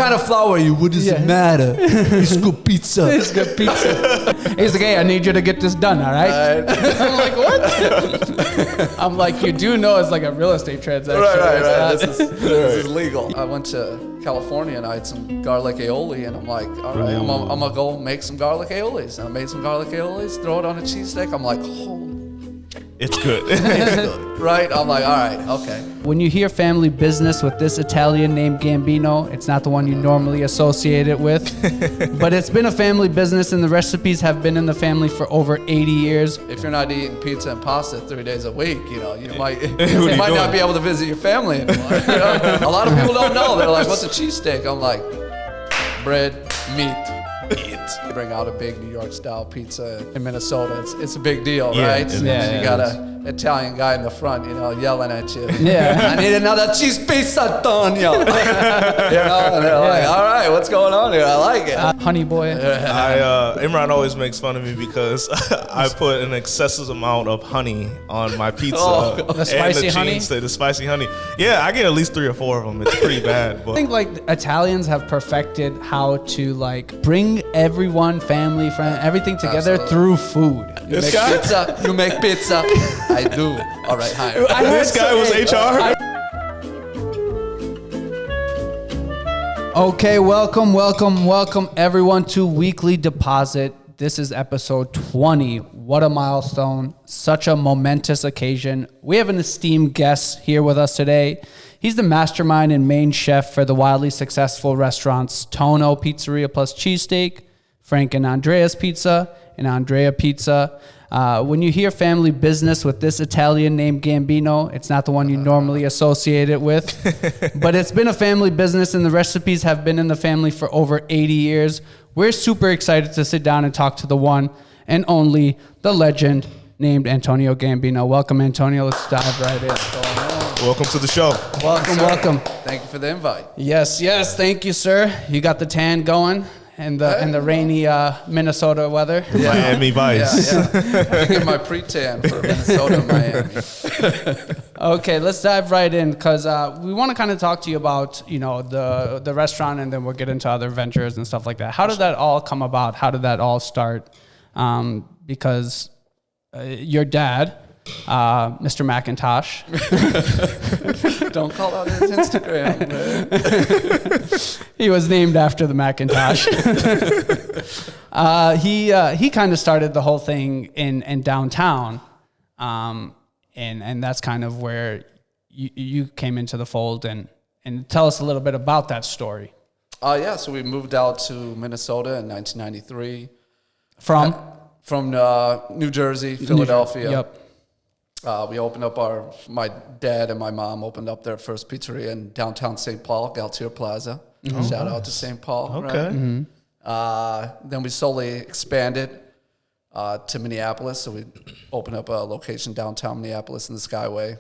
kind of flour are you? What does it matter? It's good pizza. It's good pizza. He's like, hey, I need you to get this done, all right? I'm like, what? I'm like, you do know it's like a real estate transaction. Right. This is legal. I went to California and I had some garlic aioli, and I'm like, all right, I'm gonna go make some garlic aiolis. And I made some garlic aiolis, throw it on a cheesesteak. I'm like, holy. It's good. It's good, right? I'm like, all right, okay. When you hear family business with this Italian named Gambino, it's not the one you normally associate it with, but it's been a family business and the recipes have been in the family for over 80 years. If you're not eating pizza and pasta 3 days a week, you might not be able to visit your family anymore. A lot of people don't know. They're like, what's a cheesesteak? I'm like, bread, meat. You bring out a big New York style pizza in Minnesota, it's a big deal, right? You got an Italian guy in the front, yelling at you. Yeah. I need another cheese pizza, Antonio. And they're like, all right, what's going on here? I like it. Honey boy. Imran always makes fun of me because I put an excessive amount of honey on my pizza. The spicy honey? The spicy honey. Yeah, I get at least 3 or 4 of them. It's pretty bad. But I think like Italians have perfected how to like bring everyone, family, friend, everything together through food. You make pizza. I do. All right, hi. This guy was HR. Okay, welcome everyone to Weekly Deposit. This is episode 20. What a milestone. Such a momentous occasion. We have an esteemed guest here with us today. He's the mastermind and main chef for the wildly successful restaurants Tono Pizzeria plus Cheesesteak, Frank and Andreas Pizza, and Andrea Pizza. When you hear family business with this Italian named Gambino, it's not the one you normally associate it with, but it's been a family business and the recipes have been in the family for over 80 years. We're super excited to sit down and talk to the one and only, the legend named Antonio Gambino. Welcome, Antonio. Let's dive right in. Welcome to the show. Welcome. Thank you for the invite. Yes. Thank you, sir. You got the tan going. And the rainy Minnesota weather. Yeah. Miami Vice. Yeah. I get my pre-tan for Minnesota, Miami. Okay, let's dive right in because we want to kind of talk to you about the restaurant, and then we'll get into other ventures and stuff like that. How did that all come about? How did that all start? Because your dad, Mr. McIntosh. Don't call out his Instagram, man. He was named after the Macintosh. He kind of started the whole thing in downtown, and that's kind of where you came into the fold. And tell us a little bit about that story. So we moved out to Minnesota in 1993. From New Jersey, Philadelphia. Yep. We opened up my dad and my mom opened up their first pizzeria in downtown St. Paul, Galtier Plaza. Mm-hmm. Shout out to St. Paul. Okay. Right? Mm-hmm. Then we slowly expanded to Minneapolis. So we opened up a location downtown Minneapolis in the Skyway.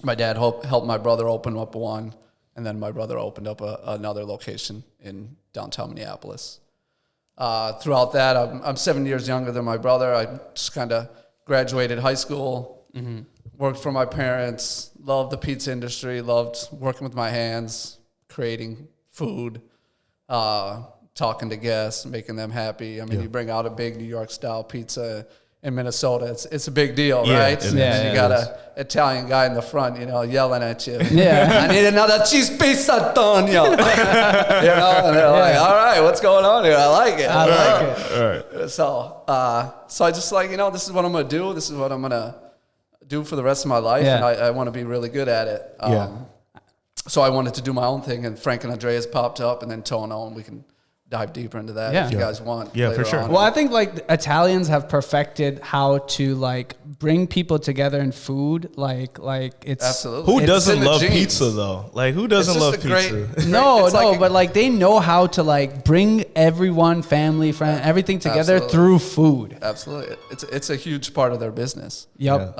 My dad helped my brother open up one, and then my brother opened up another location in downtown Minneapolis. Throughout that, I'm 7 years younger than my brother. I just kind of graduated high school. Mm-hmm. Worked for my parents, loved the pizza industry, loved working with my hands, creating food, talking to guests, making them happy. I mean, you bring out a big New York style pizza in Minnesota, it's a big deal, right? You got an Italian guy in the front, yelling at you. Yeah. I need another cheese pizza, Antonio. And they're like, all right, what's going on here? I like it. I like it. All right. So I just like, this is what I'm going to do. This is what I'm going to do for the rest of my life, and I want to be really good at it. So I wanted to do my own thing, and Frank and Andreas popped up, and then Tono, and we can dive deeper into that if you guys want. Yeah, for sure. On. Well, I think like Italians have perfected how to like bring people together in food. Like it's absolutely. Who doesn't love pizza though? Like who doesn't love pizza? But like they know how to like bring everyone, family, friend, everything together through food. Absolutely, it's a huge part of their business. Yep.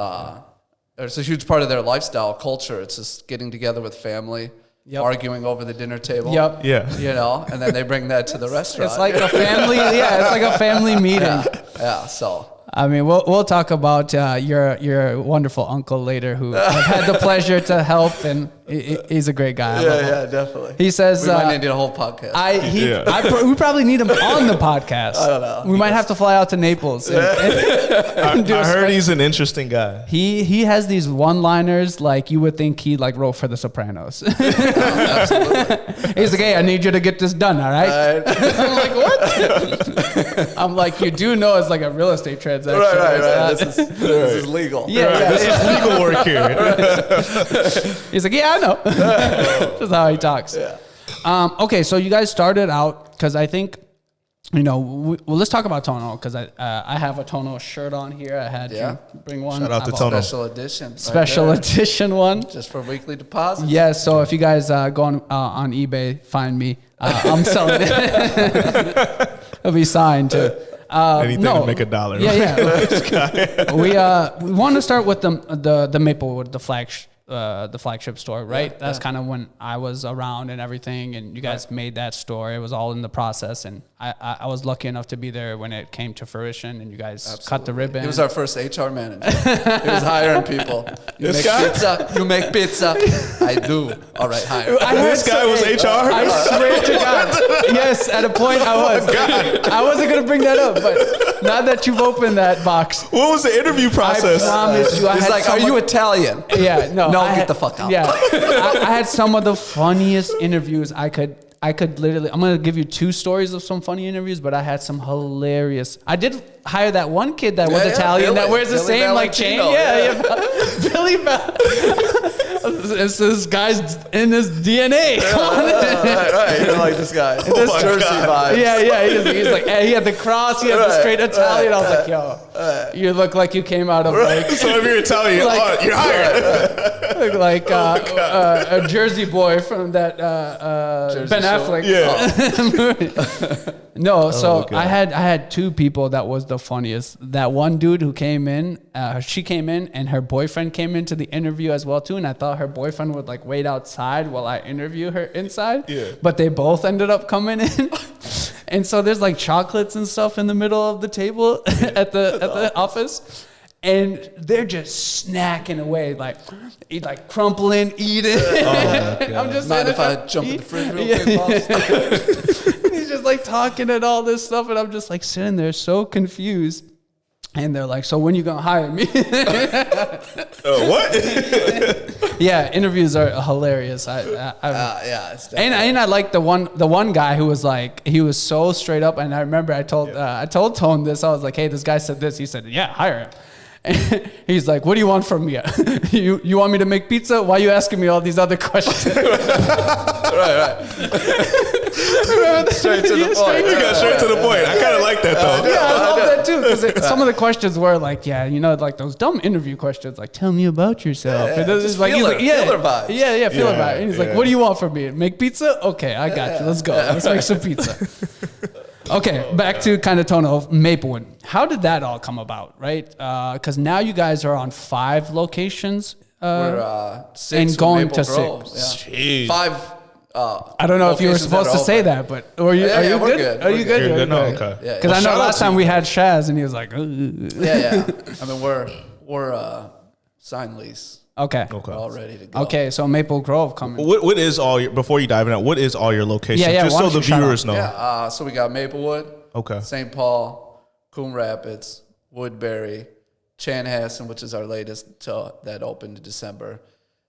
It's a huge part of their lifestyle culture. It's just getting together with family. Yep. Arguing over the dinner table. Yep. Yeah. And then they bring that to the restaurant. It's like a family. It's like a family meeting. Yeah. So. I mean, we'll talk about your wonderful uncle later, who I've had the pleasure to help, and He's a great guy. Yeah, definitely. He says we might need a whole podcast. We probably need him on the podcast. I don't know. We might have to fly out to Naples. I heard he's an interesting guy. He has these one-liners like you would think he like wrote for The Sopranos. Absolutely. He's like, hey, I need you to get this done, all right? I'm like, what? I'm like, you do know it's like a real estate transaction. Right. This is legal. This is legal work here. He's like, yeah, I know. That's how he talks. Yeah. Okay, so you guys started out because I think, well, let's talk about Tono because I have a Tono shirt on here. I had you bring one. Shout out to Tono. Special edition. Special edition one. Just for weekly deposit. Yeah, so if you guys go on eBay, find me. I'm selling it. It'll be signed too. Anything to make $1. Yeah. We want to start with the Maplewood, the flagship store, right? That's kind of when I was around and everything, and you guys made that store. It was all in the process, and I was lucky enough to be there when it came to fruition, and you guys cut the ribbon. He was our first HR manager. He was hiring people. You make pizza. I do. All right, hire. This guy was HR? I swear to God. Yes, at a point I was. I wasn't going to bring that up, but now that you've opened that box. What was the interview process? I promise you. He's like, are you Italian? Yeah, no. Get the fuck out. Yeah. I had some of the funniest interviews I could literally, I'm going to give you 2 stories of some funny interviews, but I had some hilarious. I did hire that one kid that was Italian that wears the same like chain. Billy It's this guy's in his DNA. Right. You're like this guy. This Jersey vibe. Yeah. He's like, he had the cross, he had the straight Italian. I was like, yo, you look like you came out of like. So if you're Italian, you're hired. Look like a Jersey boy from that Ben Affleck movie. No, so I had 2 people that was the funniest. That one dude who came in, she came in, and her boyfriend came into the interview as well too. And I thought her boyfriend would like wait outside while I interview her inside. Yeah. But they both ended up coming in, and so there's like chocolates and stuff in the middle of the table at the office. And they're just snacking away, like crumpling, eating. I'm just mind if I jump in the fridge real quick, boss? He's just like talking and all this stuff, and I'm just like sitting there so confused. And they're like, "So when you gonna hire me?" What? Yeah, interviews are hilarious. It's and I like the one guy who was like, he was so straight up. And I remember I told Tone this. I was like, "Hey, this guy said this." He said, "Yeah, hire him." And he's like, "What do you want from me? You want me to make pizza? Why are you asking me all these other questions?" right. Straight to the point. You got straight to the point. I kind of like that though. Yeah, I love that too, because some of the questions were like, like those dumb interview questions, like, "Tell me about yourself." Yeah, and just feeler vibes. Yeah, feeler vibe. And he's like, "What do you want from me? Make pizza? Okay, I got you. Let's go. Let's make some pizza." Okay, back to kind of Tono, Maplewood. How did that all come about, right? Because now you guys are on 5 locations. We're 6 and going to Grove. 6. Yeah. 5. I don't know if you were supposed to say that, but are you good? Are you good? You're good? No, okay. Because I know last time we had Shaz, and he was like, "Ugh." Yeah. I mean, we're signed lease. Okay. We're all ready to go. Okay, so Maple Grove coming. What is all your, before you dive in, what is all your locations? Yeah, just why so don't the you shout viewers out? know. Yeah, so we got Maplewood, St. Paul, Coon Rapids, Woodbury, Chanhassen, which is our latest that opened in December,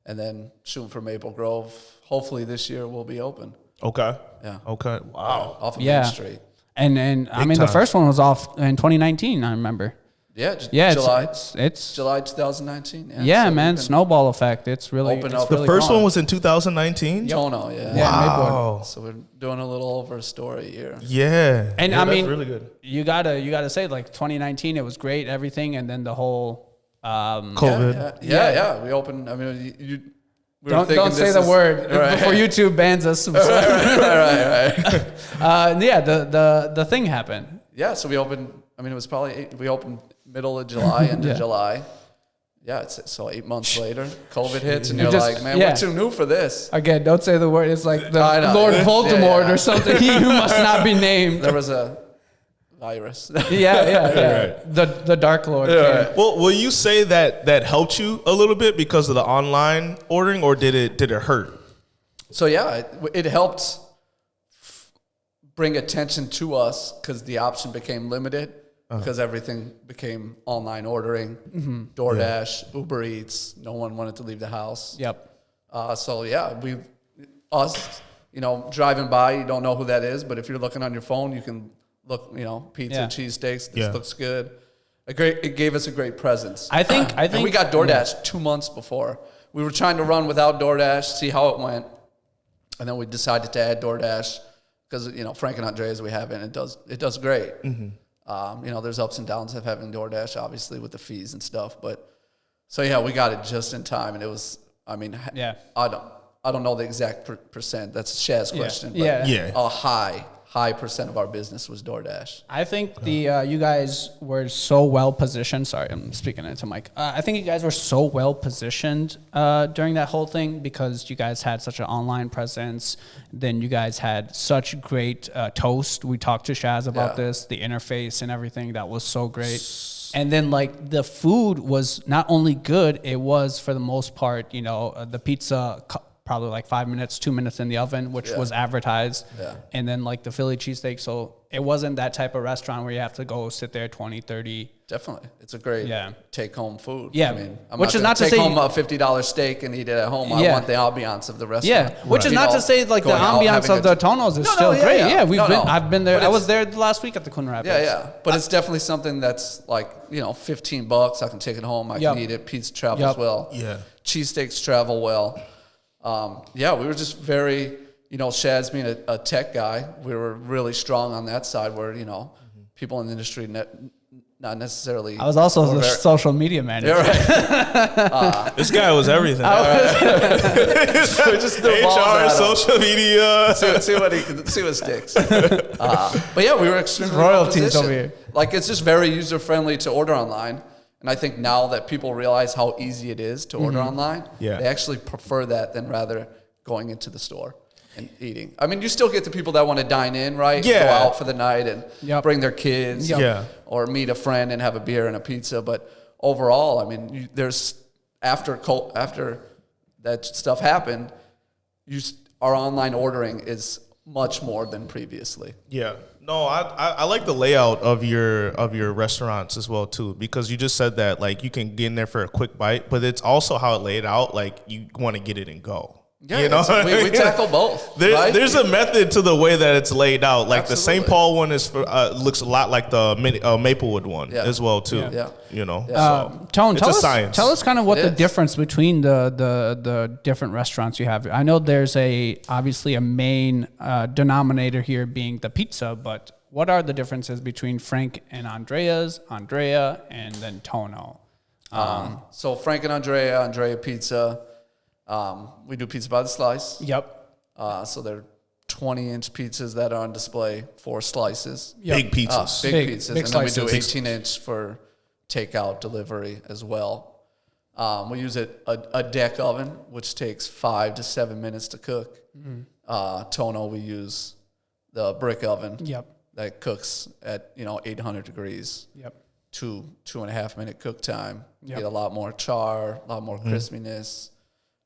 and then shooting for Maple Grove. Hopefully this year we'll be open. Okay. Yeah. Okay. Wow. Off of Main Street. And I mean, the first one was off in 2019, I remember. Yeah, July. It's July 2019. Yeah, so man, snowball effect. It's really open up. The first one was in 2019. Tono, yeah. Wow. So we're doing a little over a story a year. Yeah, and I mean, really good. You gotta say, like 2019, it was great, everything, and then the whole COVID. Yeah. We opened. I mean, don't say the word before YouTube bans us. Right. The thing happened. Yeah, so we opened. I mean, it was probably we opened middle of July, end of July. Yeah, so 8 months later, COVID hits, and you're like, man, we're too new for this. Again, don't say the word. It's like the Lord Voldemort or something. He who must not be named. There was a virus. Yeah. Right. The Dark Lord. Yeah. came. Well, will you say that helped you a little bit because of the online ordering, or did it hurt? So yeah, it helped bring attention to us because the option became limited because everything became online ordering, DoorDash, Uber Eats. No one wanted to leave the house. Yep. So yeah, driving by, you don't know who that is, but if you're looking on your phone, you can look, pizza, cheesesteaks. This looks good. It gave us a great presence. I think and we got DoorDash 2 months before. We were trying to run without DoorDash, see how it went, and then we decided to add DoorDash because Frank and Andreas we have it, and it does great. There's ups and downs of having DoorDash, obviously with the fees and stuff, but so yeah, we got it just in time, and it was. I mean, I don't know the exact percent. That's Shaz's question. But a high percent of our business was DoorDash. I think you guys were so well positioned. Sorry, I'm speaking into Mike. I think you guys were so well positioned during that whole thing because you guys had such an online presence. Then you guys had such great toast. We talked to Shaz about this, the interface and everything. That was so great. And then, like, the food was not only good, it was, for the most part, the pizza probably like 5 minutes, 2 minutes in the oven, which was advertised. Yeah. And then, like, the Philly cheesesteak. So it wasn't that type of restaurant where you have to go sit there 20, 30. Definitely. It's a great take-home food. Yeah. I mean, I'm which not is not to take say home a $50 steak and eat it at home. I want the ambiance of the restaurant. Yeah, which is not to say, like, the ambiance of the Tonos is still great. Yeah, I've been there. I was there last week at the Culinary. Yeah. But it's definitely something that's like, $15. I can take it home. I can eat it. Pizza travels well. Yeah. Cheesesteaks travel well. We were just very, Shaz being a tech guy, we were really strong on that side where, people in the industry not necessarily. I was also the social media manager. Right. This guy was everything. Just HR, social media. See what sticks. But yeah, we were extremely royalties over here. Like, it's just very user friendly to order online. And I think now that people realize how easy it is to order online, they actually prefer that than rather going into the store and eating. I mean, you still get the people that want to dine in, right? Go out for the night and bring their kids, or meet a friend and have a beer and a pizza. But overall, I mean, there's after that stuff happened, our online ordering is much more than previously. Yeah. No, I like the layout of your restaurants as well too, because you just said that, like, you can get in there for a quick bite, but it's also how it laid out, like, you want to get it and go. Yeah, we tackle both. There's a method to the way that it's laid out. Like the St. Paul one is looks a lot like the Maplewood one as well too. So Tone, science. Tell us kind of what the difference between the different restaurants you have. I know there's obviously a main denominator here being the pizza, but what are the differences between Frank and Andrea, and then Tono? So Frank and Andrea Pizza. We do pizza by the slice. Yep. So they're 20-inch pizzas that are on display, 4 slices. Yep. Big pizzas. Big pizzas. Big and slices. then we do 18-inch for takeout delivery as well. We use a deck oven, which takes 5 to 7 minutes to cook. Tono, we use the brick oven. Yep. That cooks at 800 degrees. Yep. 2.5 minute cook time. Yep. Get a lot more char, a lot more crispiness.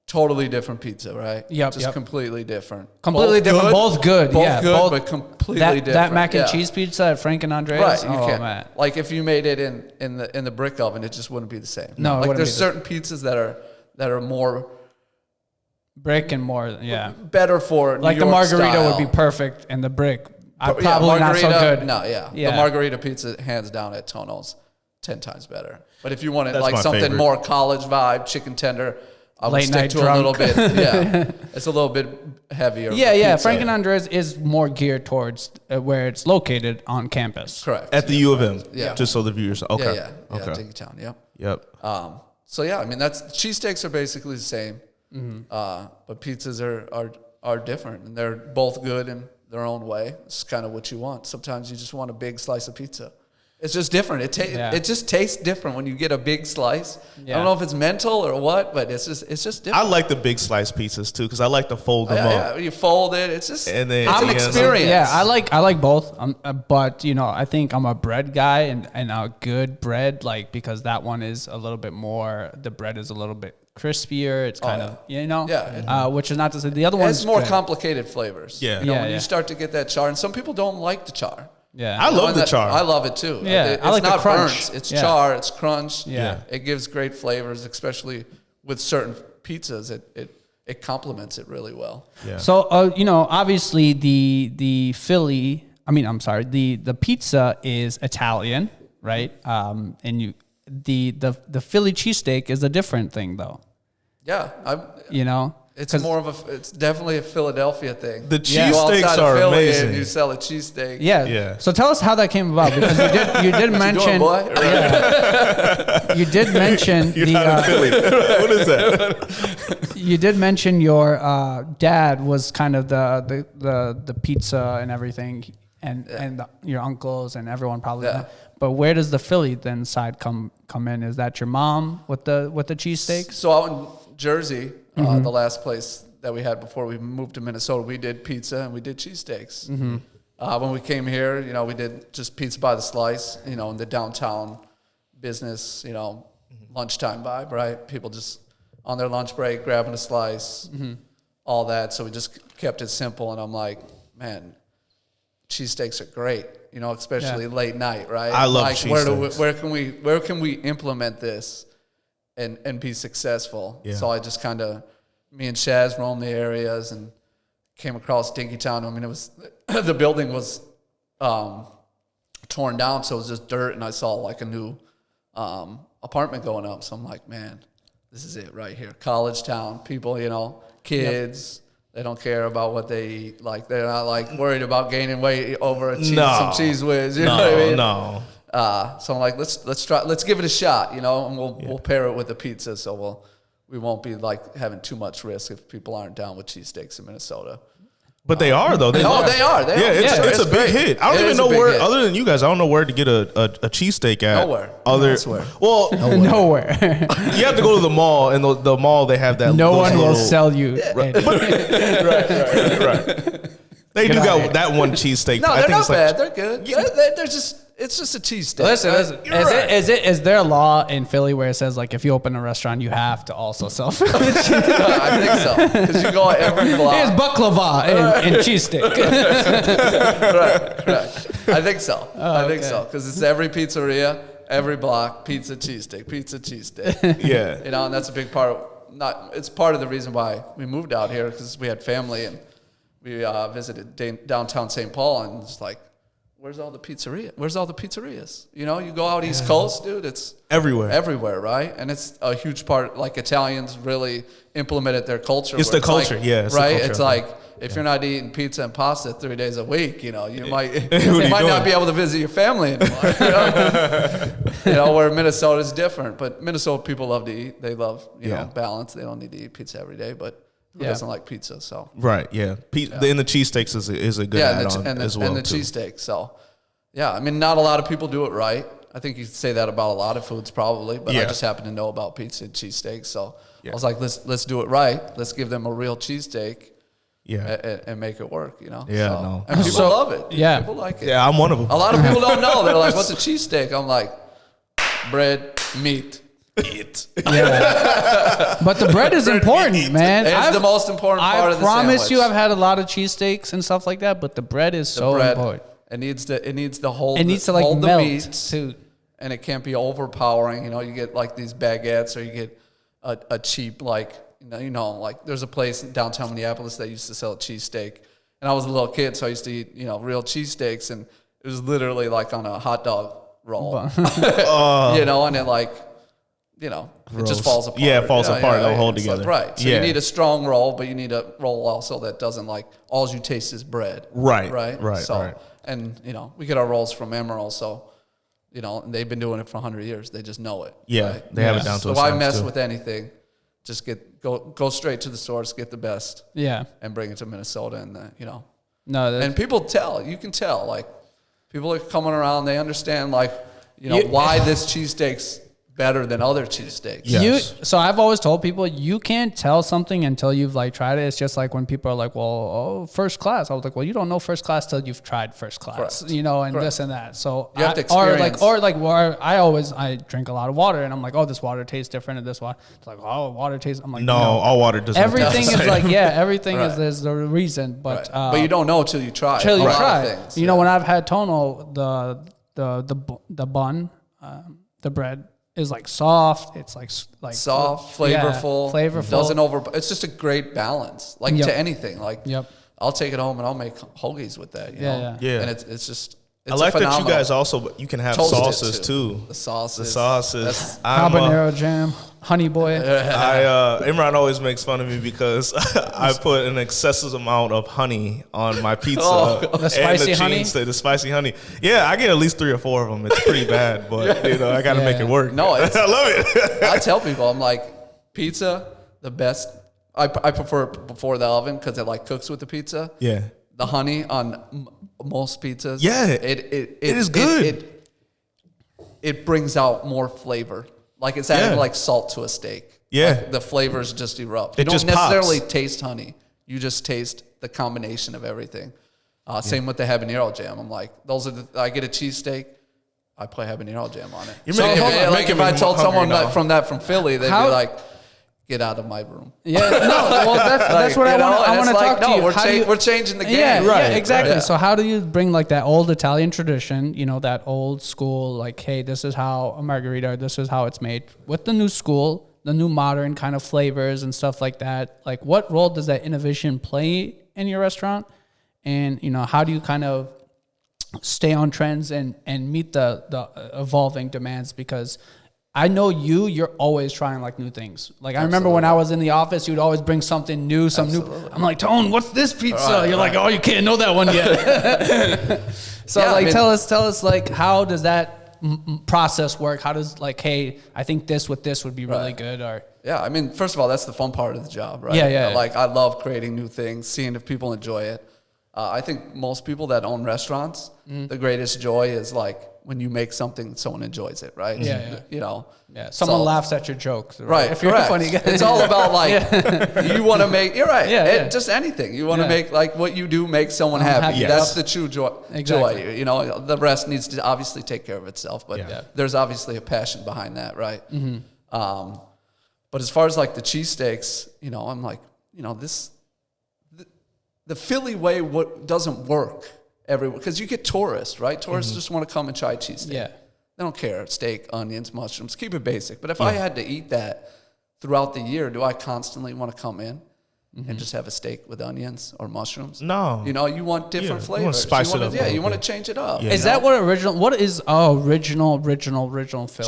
Totally different pizza, right? Yep. Just completely different. Completely different. Both good. Both good, but completely different. That mac and cheese pizza at Frank and Andreas. Right. You can't. Man. Like, if you made it in the brick oven, it just wouldn't be the same. No, like there's certain pizzas that are more brick and more. Yeah. Better for like New York the margarita style. would be perfect, and the brick probably not so good. No, the margarita pizza hands down at Tono's 10 times better. But if you wanted like something favorite. More college vibe, chicken tender. I would stick to a little bit. Yeah, it's a little bit heavier. Yeah. Frank and Andreas is more geared towards where it's located on campus. Correct. At the U of M. Yeah. Just so the viewers. Okay. Yeah. Okay. Dinkytown. Yep. So yeah, I mean cheesesteaks are basically the same, but pizzas are different, and they're both good in their own way. It's kind of what you want. Sometimes you just want a big slice of pizza. It's just different. It just tastes different when you get a big slice. Yeah. I don't know if it's mental or what, but it's just different. I like the big slice pizzas too because I like to fold them up. Yeah, you fold it. It's just And then it's an experience. Yeah, I like both. But I think I'm a bread guy and a good bread, like, because that one is a little bit more. The bread is a little bit crispier. It's kind of which is not to say the other one's It's more good. complicated flavors. Yeah. When you start to get that char, and some people don't like the char. Yeah, I love the char. I love it too. Yeah, it's I like the not crunch. burnt. It's Yeah. char. It's crunch. Yeah. It gives great flavors, especially with certain pizzas. It complements it really well. Yeah. So obviously the Philly. I mean, I'm sorry. The pizza is Italian, right? And the Philly cheesesteak is a different thing, though. Yeah, it's it's definitely a Philadelphia thing. The You go cheesesteaks outside of are Philly amazing. And you sell a cheesesteak. Yeah. So tell us how that came about, because you did mention boy? you did mention You're not in Philly. What is that? you did mention your dad was kind of the pizza and everything, and your uncles and everyone probably. Yeah. But where does the Philly then side come in? Is that your mom with the cheesesteaks? So out in Jersey, the last place that we had before we moved to Minnesota, we did pizza and we did cheesesteaks. When we came here, we did just pizza by the slice, in the downtown business, lunchtime vibe, right? People just on their lunch break, grabbing a slice, all that. So we just kept it simple. And I'm like, man, cheesesteaks are great, especially late night, right? I love like, cheesesteaks. Where can we implement this and be successful? Yeah. So I just kind of, me and Shaz roamed the areas and came across Dinkytown. I mean, it was the building was torn down, so it was just dirt, and I saw like a new apartment going up. So I'm like, man, this is it right here. College town, people, kids. Yep. They don't care about what they eat. Like, they're not like worried about gaining weight over some cheese whiz. You know what I mean? No. So I'm like, let's give it a shot, and we'll pair it with a pizza, so we won't be like having too much risk if people aren't down with cheesesteaks in Minnesota. But they are though. They are. Yeah, it's a big hit. I don't even know where, other than you guys, I don't know where to get a cheesesteak at. Nowhere. Well, Nowhere. you have to go to the mall, and the mall they have that. No one will sell you. Right. They do got that one cheesesteak. No, I they're think not it's like, bad. They're good. They're just. It's just a cheesesteak. Listen. Right? Is there a law in Philly where it says, like, if you open a restaurant, you have to also sell Philly cheese? No, I think so, because you go every block. Here's baklava and cheesesteak. Correct. I think so. I think so, because it's every pizzeria, every block, pizza cheesesteak. Yeah. And that's a big part. It's part of the reason why we moved out here, because we had family and we visited downtown St. Paul, and it's like, where's all the pizzeria? Where's all the pizzerias? You go out East Coast, dude. It's everywhere, right? And it's a huge part. Like, Italians really implemented their culture. It's the culture, like, yeah. It's right. the culture. It's like, if you're not eating pizza and pasta 3 days a week, you might you might doing? not be able to visit your family anymore. Where Minnesota's different. But Minnesota people love to eat. They love balance. They don't need to eat pizza every day, but who doesn't like pizza? So right, yeah. And the cheesesteaks is a good add-on as well. And the cheesesteak. So I mean, not a lot of people do it right. I think you could say that about a lot of foods probably, but I just happen to know about pizza and cheesesteaks. So I was like, let's do it right. Let's give them a real cheesesteak. Yeah, and make it work, Yeah, so, and people love it. Yeah, people like it. Yeah, I'm one of them. A lot of people don't know. They're like, "What's a cheesesteak?" I'm like, bread, meat, eat. Yeah. But the bread is important, man. It's the most important part of the sandwich. I promise you, I've had a lot of cheesesteaks and stuff like that, but the bread is so important. It needs to hold. It needs to hold melt the meat, too, and it can't be overpowering. You get like these baguettes, or you get a cheap like there's a place in downtown Minneapolis that used to sell a cheesesteak, and I was a little kid, so I used to eat real cheesesteaks, and it was literally like on a hot dog roll, and it it just falls apart. Yeah, it falls apart. They'll hold together. Right. So you need a strong roll, but you need a roll also that doesn't all you taste is bread. Right. Right. So, and we get our rolls from Emerald, so and they've been doing it for 100 years. They just know it. Yeah, right? they have it down to so a why science mess too. with anything? Just go straight to the source, get the best. Yeah. And bring it to Minnesota, and No, and people tell. You can tell, like, People are coming around. They understand, like, why this cheesesteak's better than other cheesesteaks. Yes. So I've always told people, you can't tell something until you've like tried it. It's just like when people are like, well, first class. I was like, well, you don't know first class till you've tried first class, Correct. And Correct. this and that. So You have to experience. I drink a lot of water and I'm like, oh, this water tastes different than this water. It's like, oh, water tastes. I'm like, No, all water doesn't. everything taste the is same. like, everything Right. is there's the reason, but But you don't know till you try. till a you lot of try. things. When I've had Tono, the bun, the bread is like soft. It's like Soft, yeah, flavorful, flavorful. Doesn't it's just a great balance, like Yep. to anything. Like, Yep. I'll take it home and I'll make hoagies with that. You know? Yeah. And it's just. It's I like that you phenomenal. guys also you can have Toast it, sauces too. The sauces. That's habanero jam, honey boy. Imran always makes fun of me because I put an excessive amount of honey on my pizza. The spicy honey? The spicy honey. Yeah, I get at least 3 or 4 of them. It's pretty bad, but I got to make it work. No, I love it. I tell people, I'm like, pizza, the best. I prefer it before the oven because it like cooks with the pizza. Yeah. The honey on most pizzas. Yeah, it is good. It brings out more flavor. Like it's adding Yeah. like salt to a steak. Yeah. Like the flavors just erupt. You It don't just necessarily pops. taste honey. You just taste the combination of everything. Same with the habanero jam. I'm like, I get a cheesesteak, I put habanero jam on it. You're making if me I told hungry someone now. from Philly, they'd How- be like, get out of my room. Yeah, no, well, that's what I want to talk to you. We're changing the game. Yeah, Right, exactly. right. So how do you bring like that old Italian tradition, that old school, like, hey, this is how a margarita, this is how it's made, with the new school, the new modern kind of flavors and stuff like that? Like, what role does that innovation play in your restaurant? And, how do you kind of stay on trends and meet the evolving demands? Because I know you're always trying like new things. Like I remember when I was in the office, you'd always bring something new, new. I'm like, Tone, what's this pizza? Right, You're like, oh, you can't know that one yet. So Yeah, like, tell us like, how does that process work? How does like, hey, I think this with this would be really Right. good, or Yeah, I mean, first of all, that's the fun part of the job, right? Yeah. Like, I love creating new things, seeing if people enjoy it. I think most people that own restaurants, the greatest joy is like when you make something, someone enjoys it, right? Yeah. Yeah. someone So- laughs at your jokes, Right, If you're correct. a funny guy, It's all about like you want to make. You're right. Yeah. Just anything you want to Yeah. make, like what you do, make someone happy. happy. Yes. That's the true joy. Exactly. Joy. The rest needs to obviously take care of itself, but Yeah. there's obviously a passion behind that, right? But as far as like the cheesesteaks, I'm like, the Philly way doesn't work everywhere because you get tourists, right? Tourists just want to come and try cheesesteak. Yeah. They don't care. Steak, onions, mushrooms. Keep it basic. But if I had to eat that throughout the year, do I constantly want to come in and just have a steak with onions or mushrooms? No. You want different Yeah, flavors. you wanna spice it wanna- up a Yeah, little you want to bit. change it up. Yeah. Is that what original Philly?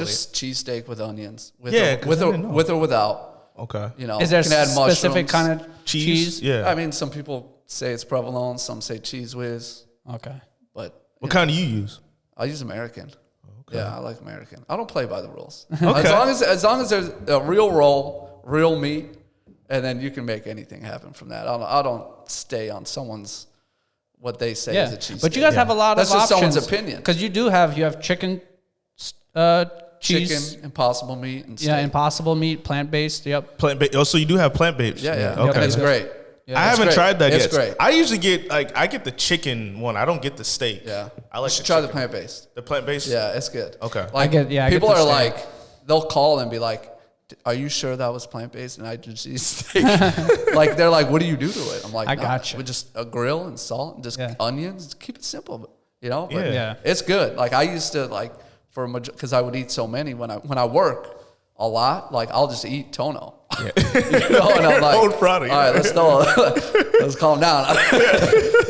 Just cheesesteak with onions. With, Yeah, or, 'cause with, I or, didn't know. with or without. Okay. Is there you can add specific mushrooms. kind of cheese? Yeah. I mean, some people say it's provolone. Some say cheese whiz. Okay. But What kind do you use? I use American. Yeah, I like American. I don't play by the rules. Okay. As long as there's a real roll, real meat, and then you can make anything happen from that. I don't stay on what they say is a cheese. But you guys have a lot That's of just options. someone's opinion. Because you have chicken, cheese, Chicken, impossible meat, and steak. yeah, impossible meat, plant-based. Yep. Plant-based. Oh, so you do have plant-based. Yeah. Okay. It's great. Yeah, I it's haven't great. tried that It's yet. great. I usually get I get the chicken one. I don't get the steak. Yeah, I like you should the try the chicken. plant-based. The plant-based. Yeah, it's good. Okay. Like I get people the are steak. like, they'll call and be like, "Are you sure that was plant-based?" And I do cheesesteak. Like they're like, "What do you do to it?" I'm like, I "No, gotcha. with just a grill and salt and just Yeah. onions. Keep it simple, but, But Yeah. it's good. Like I used to like because I would eat so many when I work a lot. Like I'll just eat Tono. Yeah. And I'm like, Old product. all right, let's calm down.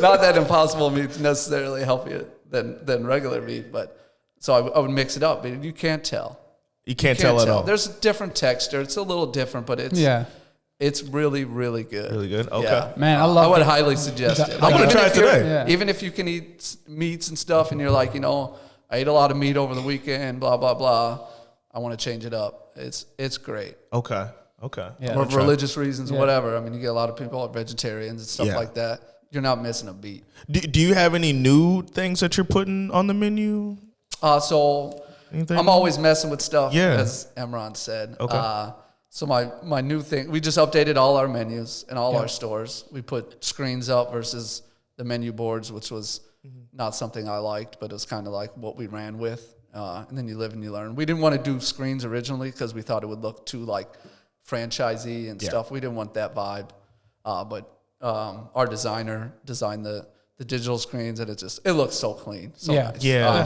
Not that impossible meat's necessarily healthier than regular meat, but so I would mix it up. But you can't tell. You can't tell at all. There's a different texture. It's a little different, but it's really, really good. Really good? Okay. Yeah. Man, I love I would it. highly suggest it. I'm gonna even try if it you're- today. Yeah. Even if you can eat meats and stuff, and you're like, I ate a lot of meat over the weekend, blah blah blah. I want to change it up. It's great. Okay. Yeah. For I'll try. religious reasons, Yeah. whatever. I mean, you get a lot of people who are vegetarians and stuff Yeah. like that. you're not missing a beat. Do you have any new things that you're putting on the menu? So Anything? I'm always messing with stuff, Yeah. as Emron said. Okay. So my new thing, we just updated all our menus in all our stores. We put screens up versus the menu boards, which was not something I liked, but it was kind of like what we ran with. And then you live and you learn. We didn't want to do screens originally because we thought it would look too like franchisee and stuff. We didn't want that vibe. But our designer designed the digital screens, and it looks so clean. So nice. Yeah.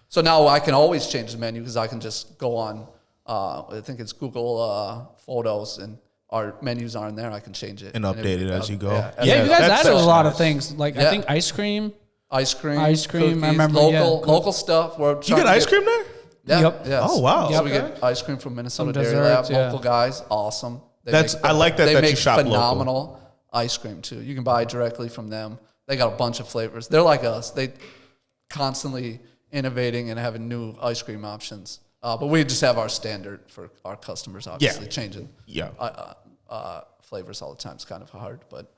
So now I can always change the menu because I can just go on, I think it's Google Photos, and our menus aren't there. I can change it. And update it as you go. Yeah, you guys that's added a so lot nice. of things. Like I think ice cream. Ice cream. Cookies, I remember. Local stuff. You get ice cream there? Yeah. Yep. Yes. Oh, wow. So we get ice cream from Minnesota Some Dairy Lab. desserts, yeah. Local guys, awesome. I like that They you make shop local. phenomenal ice cream too. You can buy directly from them. They got a bunch of flavors. They're like us. They constantly innovating and having new ice cream options. But we just have our standard for our customers. Obviously, changing flavors all the time is kind of hard. But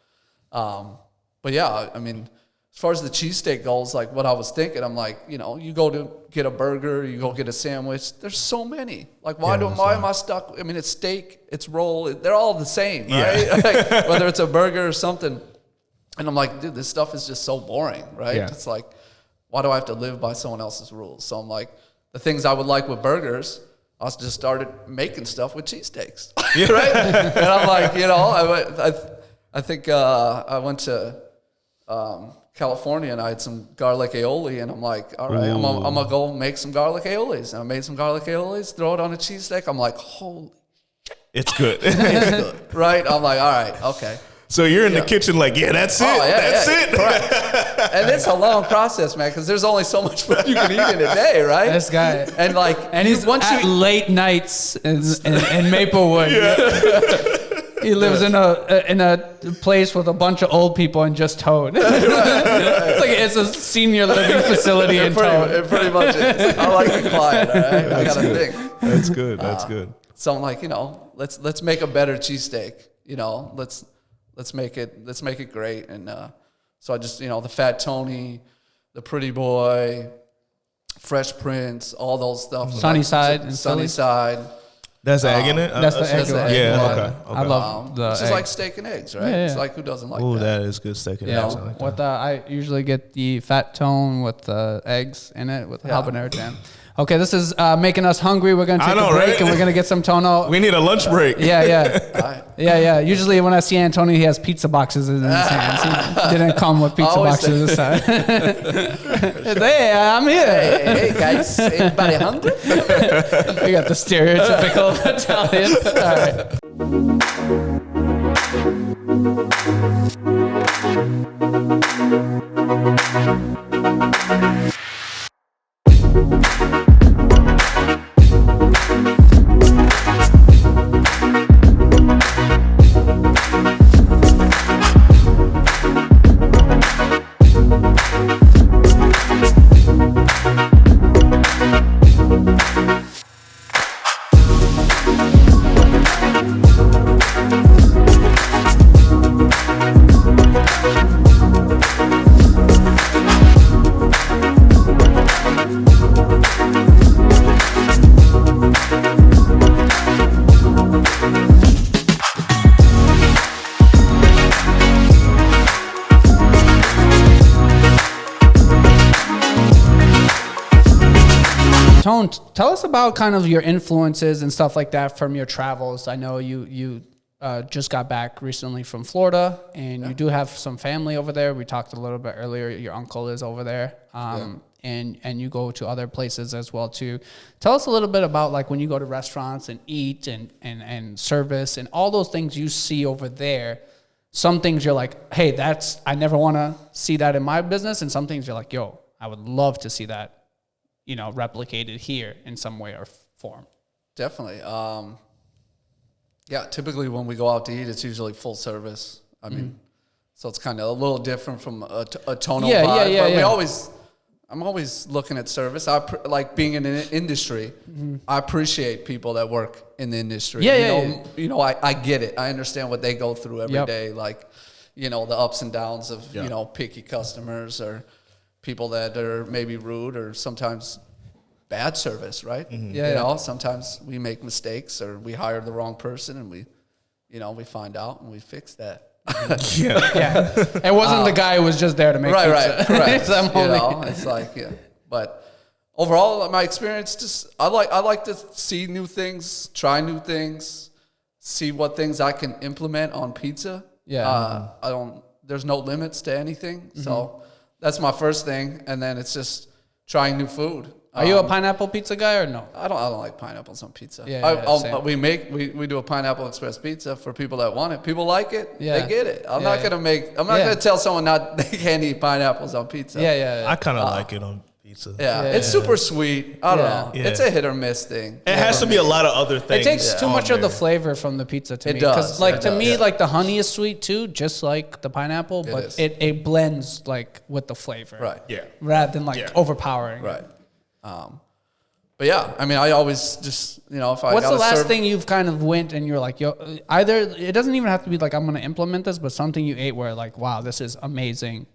yeah, I mean, as far as the cheesesteak goes, like what I was thinking, I'm like, you go to get a burger, you go get a sandwich. There's so many. Like, why am I stuck? I mean, it's steak, it's roll. They're all the same, right? Like, whether it's a burger or something. And I'm like, dude, this stuff is just so boring, right? Yeah. It's like, why do I have to live by someone else's rules? So I'm like, the things I would like with burgers, I just started making stuff with cheesesteaks, right? And I'm like, I think I went to California and I had some garlic aioli, and I'm like, all right, I'm gonna go make some garlic aiolis. And I made some garlic aiolis, throw it on a cheesesteak. I'm like, holy, It's good. it's good, right? I'm like, all right, okay. So you're in the kitchen like, that's it. That's it. Correct. And it's a long process, man, because there's only so much food you can eat in a day, right? This guy. And He's at late nights in Maplewood. He lives in a place with a bunch of old people and just Toad. It's a senior living facility in Toad. It pretty much is. I like it quiet, all right? I gotta think. That's good. That's good. So I'm like, let's make a better cheesesteak. Let's make it great. And so I just, the Fat Tony, the Pretty Boy, Fresh Prince, all those stuff. Sunnyside and Sunnyside. That's the egg in it? That's the egg. the egg. Yeah, okay. I love the It's egg. just like steak and eggs, right? Yeah, It's yeah. like, who doesn't like Ooh, that? that is good steak and Yeah, eggs. I like that. with I usually get the fat tone with the eggs in it with the habanero jam. Okay, this is making us hungry. We're gonna take a break right? and we're gonna get some Tono. We need a lunch break. Yeah. Usually when I see Antonio, he has pizza boxes in his hands. He didn't come with pizza Always boxes this time. Hey, I'm here. Hey guys, anybody hungry? We got the stereotypical Italian. All right. Tone, tell us about kind of your influences and stuff like that from your travels. I know you just got back recently from Florida, and you do have some family over there. We talked a little bit earlier. Your uncle is over there, and you go to other places as well too. Tell us a little bit about like when you go to restaurants and eat and service and all those things you see over there. Some things you're like, hey, I never want to see that in my business, and some things you're like, yo, I would love to see that, replicated here in some way or form. Definitely. Typically when we go out to eat, it's usually full service. I mean, so it's kind of a little different from a Tono vibe. But I'm always looking at service. Like being in an industry, I appreciate people that work in the industry. I get it. I understand what they go through every day. Like, you know, the ups and downs of, Yeah. you know, picky customers or people that are maybe rude or sometimes bad service, right? Yeah, You yeah. know, sometimes we make mistakes or we hire the wrong person and we, you know, we find out and we fix that. Yeah. Yeah. It wasn't the guy who was just there to make pizza. Right, correct. So I'm You only- know, it's like, yeah. But overall, my experience, just I like to see new things, try new things, see what things I can implement on pizza. Yeah. There's no limits to anything. So that's my first thing. And then it's just trying new food. Are you a pineapple pizza guy or no? I don't like pineapples on pizza. Yeah, same. We do a pineapple express pizza for people that want it. People like it. Yeah. They get it. I'm Yeah, not yeah. gonna tell someone they can't eat pineapples on pizza. Yeah. I kind of like it on pizza. Yeah, Yeah. it's super sweet. I don't Yeah. know. Yeah. It's a hit or miss thing. It has to be a lot of other It things. takes too on much of the there. flavor from the pizza to It me. does. Like It to does. me, Yeah. like the honey is sweet too, just like the pineapple, but is. it blends like with the flavor. Right. Yeah. Rather than like Yeah. overpowering. Right. But yeah, I mean, I always just, you know, if I What's the gotta last serve, thing you've kind of went and you're like, yo, either it doesn't even have to be like I'm gonna implement this, but something you ate where like, wow, this is amazing.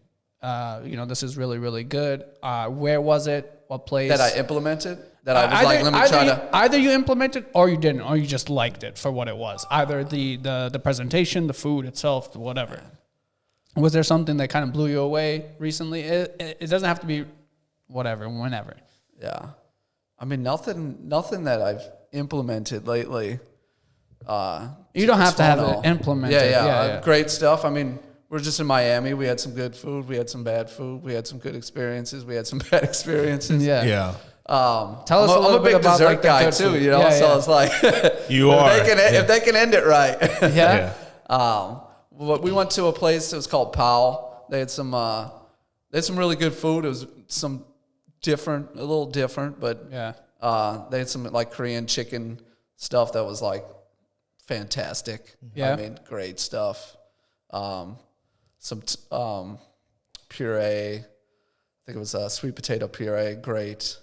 You know, this is really, really good. Where was it? What place? that I implemented? That I was like, let me try to. Either you implemented or you didn't, or you just liked it for what it was. Either the presentation, the food itself, whatever. Was there something that kind of blew you away recently? It doesn't have to be whatever, whenever. Yeah. I mean, nothing that I've implemented lately. You don't have to have Tono. it implemented. Yeah. Great stuff. I mean, we're just in Miami. We had some good food. We had some bad food. We had some good experiences. We had some bad experiences. Yeah. Yeah. Tell us a little I'm a bit big about dessert like the guy good too, food. you know. Yeah, so yeah. it's like You are. if they can end it right. Yeah. Well, we went to a place that was called Powell. They had some really good food. It was a little different, but Yeah. they had some like Korean chicken stuff that was like fantastic. Yeah. I mean, great stuff. Some puree. I think it was sweet potato puree. Great.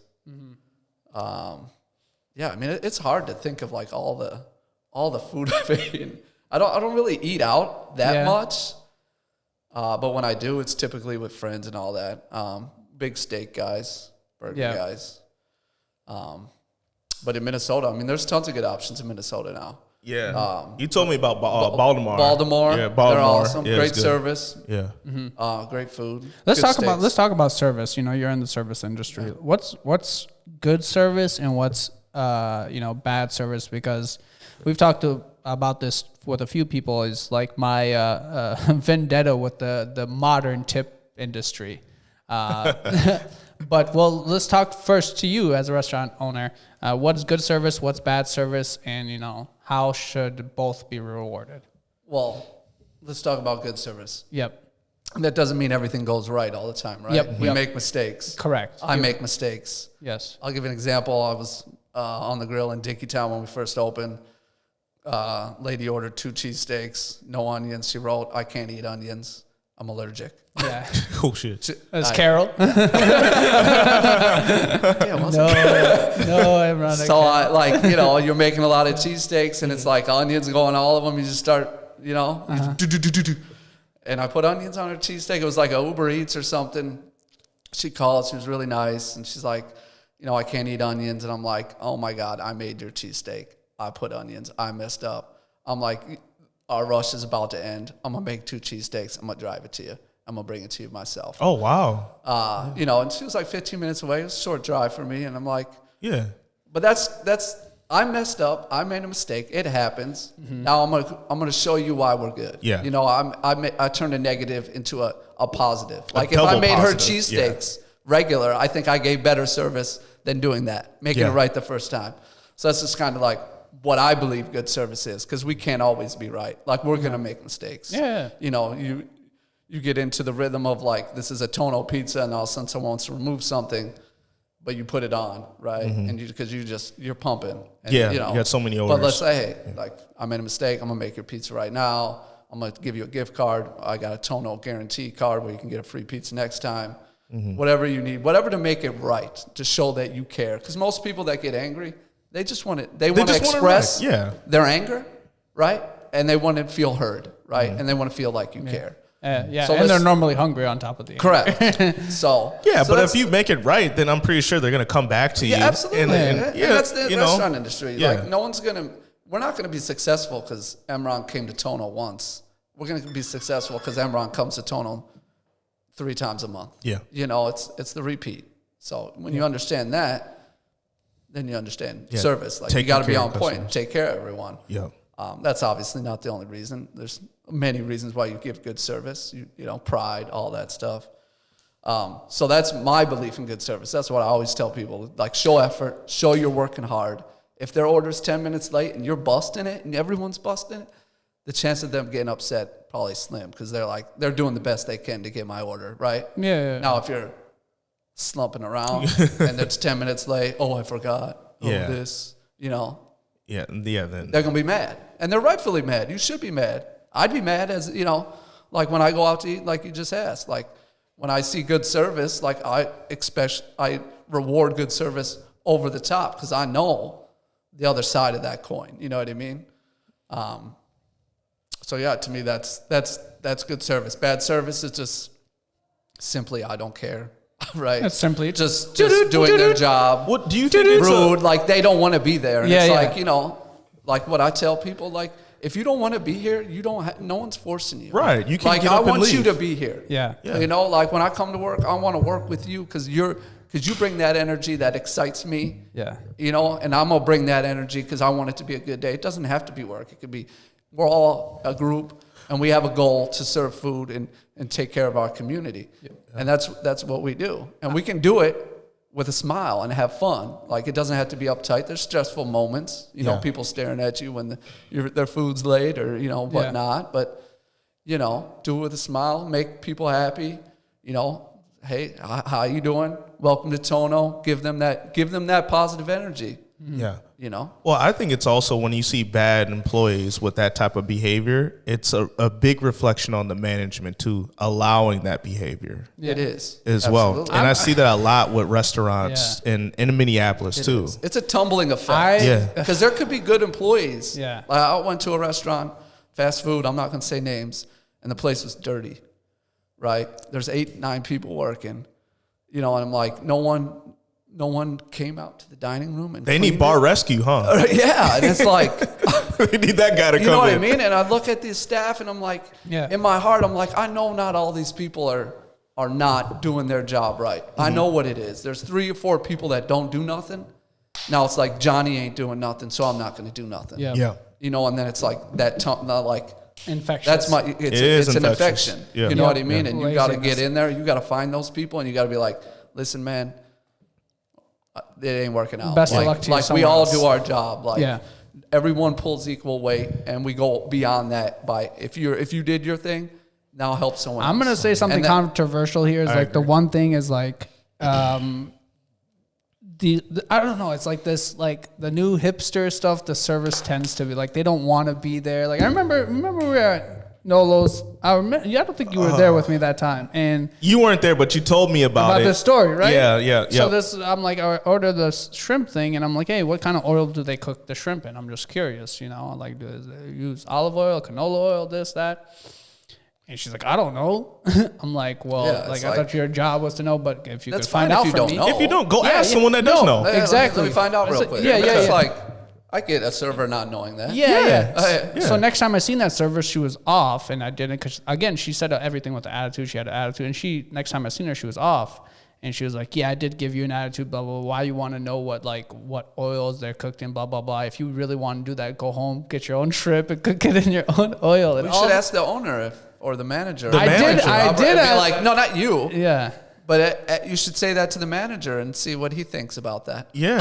Yeah, I mean, it's hard to think of like all the food I've eaten. I don't really eat out that Yeah. much, but when I do, it's typically with friends and all that. Big steak guys, burger Yeah. guys. But in Minnesota, I mean, there's tons of good options in Minnesota now. Yeah. You told me about Baltimore. Baltimore, Yeah, Baltimore. they're awesome. Yeah, Great it's good. service, Yeah. great food. Let's good talk about service. You know, you're in the service industry. What's good service and what's bad service? Because we've talked about this with a few people. Is like my vendetta with the modern tip industry. But let's talk first to you as a restaurant owner. What's good service? What's bad service? And you know, how should both be rewarded? Well, let's talk about good service. Yep. And that doesn't mean everything goes right all the time, right? Yep, We yep. make mistakes. Correct. I make mistakes. Yes. I'll give you an example. I was on the grill in Dinkytown when we first opened. Lady ordered 2 cheesesteaks, no onions. She wrote, "I can't eat onions. I'm allergic." Yeah. Cool shit. That's Carol. Yeah, what's No, I'm not. So I like, you know, you're making a lot of cheesesteaks and it's like onions going all of them. You just start, you know, do. And I put onions on her cheesesteak. It was like a Uber Eats or something. She called. She was really nice. And she's like, you know, I can't eat onions. And I'm like, oh my God, I made your cheesesteak. I put onions. I messed up. I'm like, our rush is about to end. I'm going to make 2 cheesesteaks. I'm going to drive it to you. I'm going to bring it to you myself. Oh, wow. You know, and she was like 15 minutes away. It was a short drive for me. And I'm like, Yeah. but that's I messed up. I made a mistake. It happens. Now I'm gonna show you why we're good. Yeah. You know, I turned a negative into a positive. Like if I double made her positive, cheesesteaks regular, I think I gave better service than doing that, making it right the first time. So that's just kind of like what I believe good service is, because we can't always be right. Like we're gonna make mistakes. Yeah. You know, you get into the rhythm of like, this is a Tono pizza, and all of a sudden someone wants to remove something, but you put it on, right? And because you're pumping. And, Yeah, you know, you got so many But orders. let's say, hey, like I made a mistake. I'm gonna make your pizza right now. I'm gonna give you a gift card. I got a Tono guarantee card where you can get a free pizza next time. Whatever you need, whatever to make it right, to show that you care. Because most people that get angry, they just want it. They want to just want it express right, yeah. their anger, right? And they want to feel heard, right? And they want to feel like you care. Yeah, So and they're let's- normally hungry on top of the Correct. So Yeah, so but that's- if you make it right, then I'm pretty sure they're gonna come back to you. yeah, absolutely. And And that's the you know, restaurant industry. yeah. Like we're not gonna be successful because Emron came to Tono once. We're gonna be successful because Emron comes to Tono 3 times a month. Yeah. You know, it's the repeat. So when you understand that, then you understand Yeah. service. Like Taking you got to be care on of point, customers. take care of everyone. Yeah. That's obviously not the only reason. There's many reasons why you give good service. You know, pride, all that stuff. So that's my belief in good service. That's what I always tell people. Like, show effort, show you're working hard. If their order's 10 minutes late and you're busting it and everyone's busting it, the chance of them getting upset probably slim because they're doing the best they can to get my order, right? Yeah. Now, if you're slumping around and it's 10 minutes late, oh, I forgot. Oh, Yeah. this, you know. Yeah. Then They're going to be mad. And they're rightfully mad. You should be mad. I'd be mad as, you know, like when I go out to eat, like you just asked. Like when I see good service, like I reward good service over the top because I know the other side of that coin. You know what I mean? So yeah, to me, that's good service. Bad service is just simply I don't care, right? That's simply just doing their job. What do you think? It's Rude, like they don't want to be there. And Yeah, it's yeah. like, you know, like what I tell people, like if you don't want to be here, you don't. No one's forcing you. Right, you can like get I up and want you leave. to be here. Yeah. Yeah. You know, like when I come to work, I want to work with you because you bring that energy that excites me. Yeah. You know, and I'm gonna bring that energy because I want it to be a good day. It doesn't have to be work. It could be we're all a group and we have a goal to serve food and take care of our community. And that's what we do. And we can do it with a smile and have fun. Like it doesn't have to be uptight. There's stressful moments, you know, Yeah. people staring at you when their food's late or, you know, whatnot. But, you know, do it with a smile, make people happy, you know, hey, how you doing? Welcome to Tono. Give them that positive energy, Yeah. you know? Well, I think it's also when you see bad employees with that type of behavior, it's a big reflection on the management too, allowing that behavior It is. as well. Absolutely. And I see that a lot with restaurants in Minneapolis It too. is. It's a tumbling effect. Yeah. Because there could be good employees. Yeah. Like I went to a restaurant, fast food, I'm not going to say names, and the place was dirty, right? There's 8-9 people working, you know, and I'm like, no one came out to the dining room and They need cleaned bar it. rescue, huh? Yeah, and it's like, They need that guy to come you know what I in. mean? And I look at the staff and I'm like, Yeah. in my heart, I'm like, I know not all these people are not doing their job right. I know what it is. There's 3 or 4 people that don't do nothing. Now it's like Johnny ain't doing nothing, so I'm not going to do nothing. Yeah. Yeah. You know, and then it's like that. Like Infectious. that's is it's an infectious. infection. Yeah. You know Yeah. what I mean? And you got to Laziness. get in there. You got to find those people, and you got to be like, listen, man, it ain't working out. Best of like, luck to you Like we somewhere all else. do our job. Like Yeah. everyone pulls equal weight, and we go beyond that by if you did your thing, now help someone. I'm gonna else. say something And that- controversial here. Is I like the agree. one thing is like, the I don't know. It's like this, like the new hipster stuff. The service tends to be like they don't want to be there. Like I remember we were at Nolo's. I don't think you were there with me that time, and You weren't there, but you told me about it. this story, right? Yeah. So I'm like, I ordered the shrimp thing, and I'm like, hey, what kind of oil do they cook the shrimp in? I'm just curious, you know, like do they use olive oil, canola oil, this, that. And she's like, I don't know. I'm like, well, Yeah, like it's I like- thought your job was to know, but if you That's could find fine if out you for don't me, know. If you don't, go Yeah, ask yeah. someone that does No. know. Hey, Exactly. Let me find out It's real like- quick. yeah, But yeah, it's yeah. like I get a server not knowing that. Yeah. Yeah. So next time I seen that server, she was off, and I didn't. Cause again, she said everything with the attitude. She had an attitude, and next time I seen her, she was off, and she was like, "Yeah, I did give you an attitude. Blah blah. Blah. Why you want to know what oils they're cooked in? Blah blah blah. If you really want to do that, go home, get your own shrimp, and cook it in your own oil." And We all should ask the owner or the manager. The manager. I did. And be ask- like, no, not you. Yeah. But you should say that to the manager and see what he thinks about that. Yeah.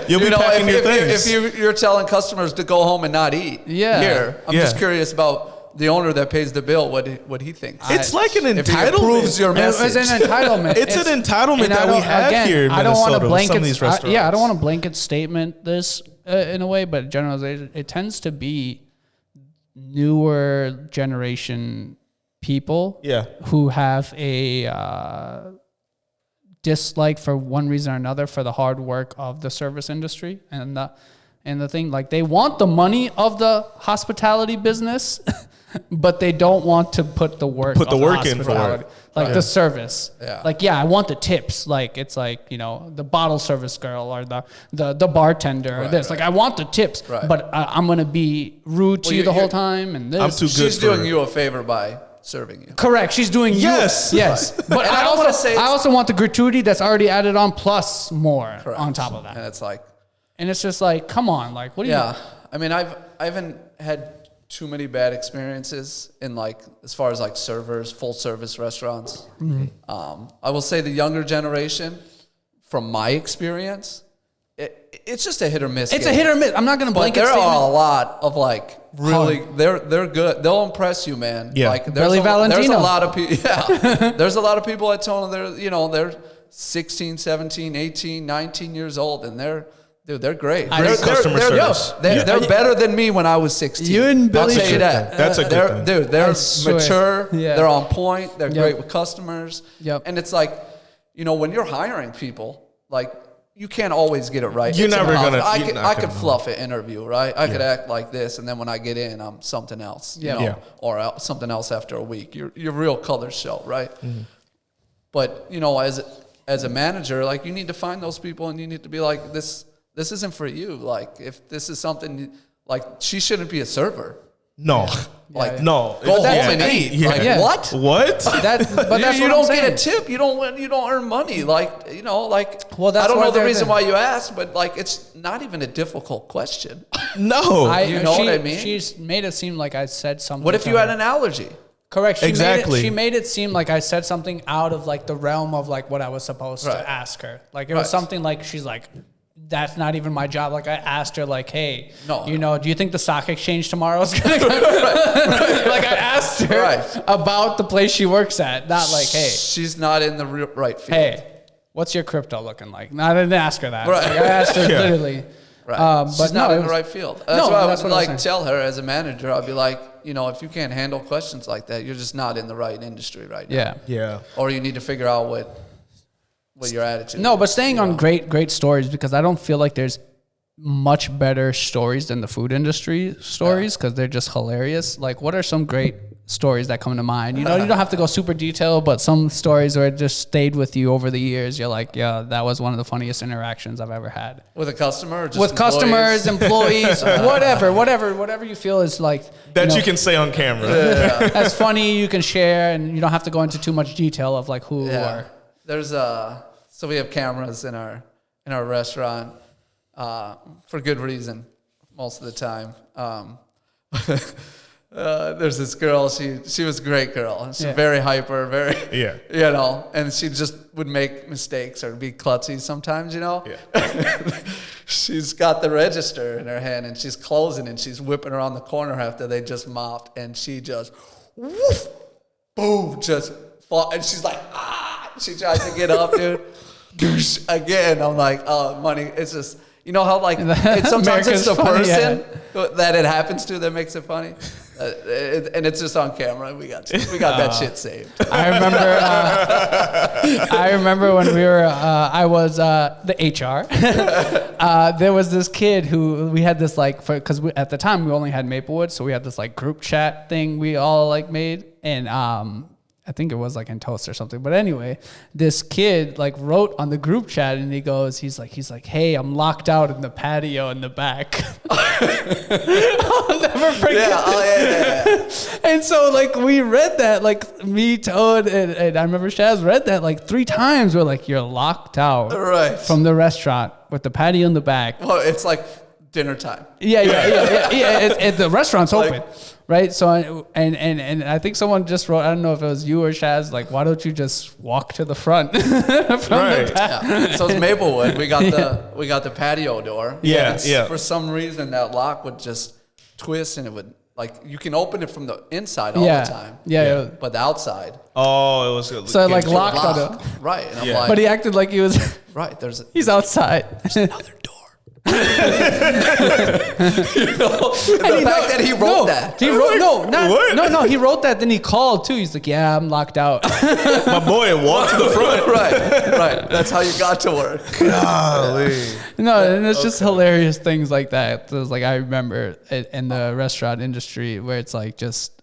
You'll be packing your things. if you're telling customers to go home and not eat Yeah. here, I'm Yeah. just curious about the owner that pays the bill, what he thinks. It's like an if he entitlement. approves your It's message. an entitlement. It's an entitlement and I that we don't- have again, here in I don't want Minnesota to with blanket. some of these restaurants. I don't want to blanket statement this in a way, but generalization. It tends to be newer generation people Yeah. who have a dislike for one reason or another for the hard work of the service industry, and And the thing, like, they want the money of the hospitality business, but they don't want to put the work Put the of work in for hospitality. it. Like the service. Yeah. Like, yeah, I want the tips. Like, it's like, you know, the bottle service girl or the bartender or this. Like, I want the tips, but I'm going to be rude to you the whole time. And this. I'm too good She's for doing it. you a favor by serving you. Correct. She's doing Yes. Yes. But And I also want the gratuity that's already added on plus more on top of that. And it's like, And it's just like, come on, like, what do you? yeah. I mean, I haven't had too many bad experiences in like as far as like servers, full service restaurants. I will say the younger generation, from my experience, it's just a hit or miss. It's game. a hit or miss. I'm not going to But blanket there statement. are a lot of like really they're good. They'll impress you, man. Yeah. Like Billy Valentino. There's a lot of people. Yeah. There's a lot of people at Tono. They're 16, 17, 18, 19 years old, and they're great. Great customer service. They're better than me when I was 16. You and Billy I'll tell you should- that. That's a good thing. Dude, they're I swear. mature. Yeah. They're on point. They're great with customers. Yep. And it's like, when you're hiring people, like, you can't always get it right. You're It's never an gonna- I you're could, not I gonna could know. fluff an interview, right? I could act like this, and then when I get in, I'm something else, Yeah. or something else after a week. Your real colors show, right? But as a manager, like, you need to find those people, and you need to be like, this isn't for you. Like, if this is something, like, she shouldn't be a server. No. Like, No. go home Yeah. and eat. Yeah. Like, Yeah. what? What? That's You what don't I'm get a saying. tip. You don't earn money. Like, Well, that's I don't why know the they're reason there. why you asked, but like, it's not even a difficult question. No. You know what I mean? She's made it seem like I said something. What if to you had her. an allergy? Correct. Exactly. She made it seem like I said something out of like the realm of like what I was supposed Right. to ask her. Like it was Right. something like she's like, that's not even my job. Like I asked her like, hey, No. do you think the stock exchange tomorrow is gonna go? Like I asked her Right. about the place she works at, not like, hey, She's not in the right field. hey, what's your crypto looking like? No, I didn't ask her that. Right. Like, I asked her Yeah. literally. Right. But She's not no, in it the was- right field. That's No, why I that's would what I'm like saying. tell her as a manager. I'd be like, if you can't handle questions like that, you're just not in the right industry right now. Yeah. Yeah. Or you need to figure out what your attitude. No, is, but staying on great stories, because I don't feel like there's much better stories than the food industry stories, because they're just hilarious. Like, what are some great stories that come to mind? You don't have to go super detailed, but some stories where it just stayed with you over the years. You're like, yeah, that was one of the funniest interactions I've ever had. with a customer, or just With customers, employees, whatever you feel is like That you can say on camera. that's funny. You can share, and you don't have to go into too much detail of like who Yeah. or. There's so we have cameras in our restaurant for good reason most of the time. There's this girl. She was a great girl. She's Yeah. very hyper, very Yeah. and she just would make mistakes or be klutzy sometimes. Yeah. She's got the register in her hand and she's closing and she's whipping around the corner after they just mopped and she just woof, boom, just fall and she's like she tries to get up, dude. Again, I'm like, oh, money. It's just, how like sometimes it's America's the funny, person that it happens to that makes it funny, and it's just on camera. We got that shit saved. I remember when we were, I was the HR. There was this kid who we had this like, because at the time we only had Maplewood, so we had this like group chat thing we all like made, and I think it was like in Toast or something. But anyway, this kid like wrote on the group chat and he's like, hey, I'm locked out in the patio in the back. I'll never forget. Yeah. And so like we read that, like me, Toad, and I remember Shaz read that like 3 times. We're like, you're locked out Right. from the restaurant with the patio in the back. Well, it's like dinner time. Yeah. The restaurant's open. Right. So, and I think someone just wrote, I don't know if it was you or Shaz, like, why don't you just walk to the front? Right. Yeah. So it's Maplewood. We got the patio door. Yeah, And yeah. For some reason, that lock would just twist, and it would like you can open it from the inside all Yeah. the time. Yeah. But the outside, Oh, it was So, like, locked on locked. Right. And I'm Yeah. like, But he acted like he was, right. There's he's outside. another door. The fact that he wrote that. He wrote What? no. He wrote that. Then he called too. He's like, yeah, I'm locked out. My boy walked to the front. right. That's how you got to work. Golly. No, and it's just hilarious things like that. So it's like I remember in the restaurant industry where it's like just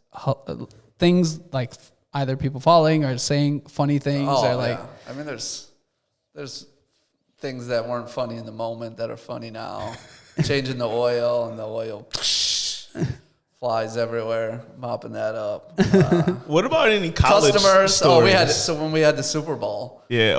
things like either people falling or saying funny things or like. Yeah. I mean, there's things that weren't funny in the moment that are funny now. Changing the oil and the oil flies everywhere, mopping that up. What about any college Customers? stories? So when we had the Super Bowl. Yeah.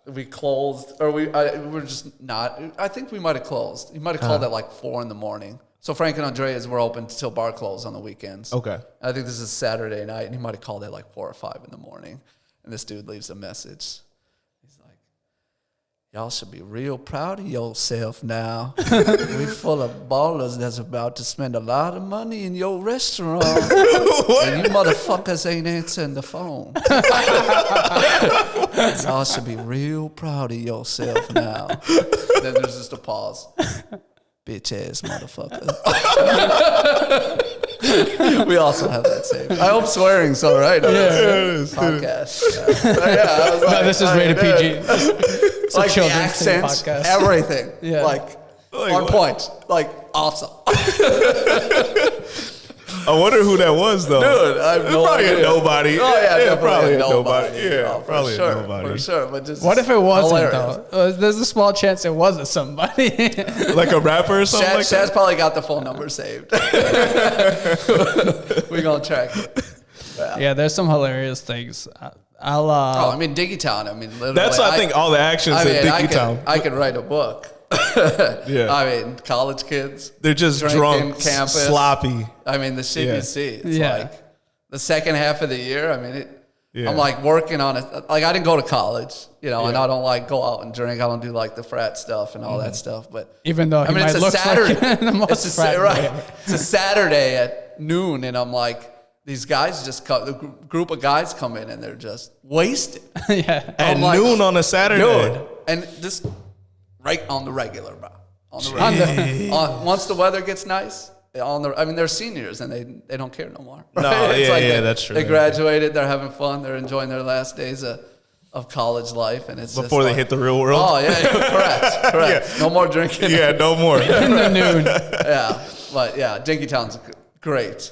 We closed, or we were just not. I think we might have closed. He might have called at like 4 a.m. So Frank and Andreas were open till bar close on the weekends. Okay. I think this is Saturday night, and he might have called at like 4 or 5 a.m. And this dude leaves a message. He's like, "Y'all should be real proud of yourself now. We full of ballers that's about to spend a lot of money in your restaurant. And you motherfuckers ain't answering the phone. Y'all should be real proud of yourself now." Then there's just a pause. Bitch ass motherfucker. We also have that same. I hope swearing's all right on this podcast. I was like, This is rated PG. It's like a the children's accents, podcast. everything. Yeah. Like on point. Like awesome. I wonder who that was, though. Dude, I have no Probably idea. a nobody. Oh, yeah, definitely probably a a nobody. nobody. Yeah, Oh, probably for sure, a nobody. For sure, but just What if it wasn't hilarious. though? There's a small chance it wasn't somebody. Like a rapper or something like Shad's that? probably got the phone number saved. We're gonna track it. Yeah, there's some hilarious things. I'll. Oh, I mean, Diggy Town. I mean, literally, That's, I think, all the actions in Dicky Town. I could write a book. Yeah. I mean, college kids. They're just drinking, drunk, campus. sloppy. I mean, the shit Yeah. you see. It's Yeah. like the second half of the year. I mean, Yeah. I'm like working on it. Like I didn't go to college, and I don't like go out and drink. I don't do like the frat stuff and all that stuff. But Even though he might it's a look Saturday. like the most It's a frat right. boy. It's a Saturday at noon, and I'm like, these guys just come. The group of guys come in, and they're just wasted. Yeah. At I'm like, noon on a Saturday. Dude, and just right on the regular, bro. On the regular. Once the weather gets nice, they're seniors and they don't care no more. No, It's yeah, that's true. They graduated, they're having fun, they're enjoying their last days of college life, and it's Before just they like, hit the real world. Oh yeah, correct. Yeah. No more drinking. Yeah, no more. In the noon. Yeah, but yeah, Dinkytown's great.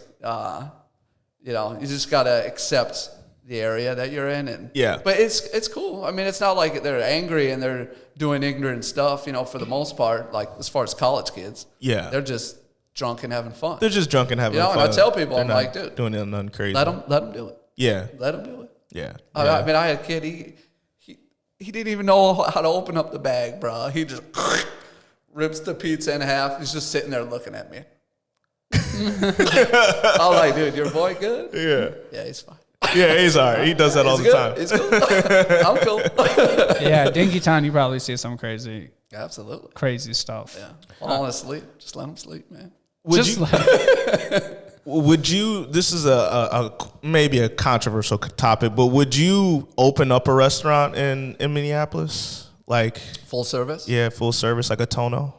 You just gotta accept the area that you're in, and Yeah. but it's cool. I mean, it's not like they're angry and they're doing ignorant stuff. For the most part, like as far as college kids, Yeah. they're just drunk and having fun. They're just drunk and having and fun. I tell people, They're I'm not like, dude, doing nothing crazy. let them do it. Yeah. Let them do it. Yeah. I mean, I had a kid. He didn't even know how to open up the bag, bro. He just rips the pizza in half. He's just sitting there looking at me. I was like, dude, your boy good? Yeah. Yeah, he's fine. Yeah, he's all right. He does that all the He's time. good. He's cool. I'm cool. Yeah, Dinkytown, you probably see some crazy Absolutely. stuff. Yeah. Falling asleep. Just let him sleep, man. Would you? This is a maybe a controversial topic, but would you open up a restaurant in Minneapolis, like Full service? yeah, full service, like a Tono?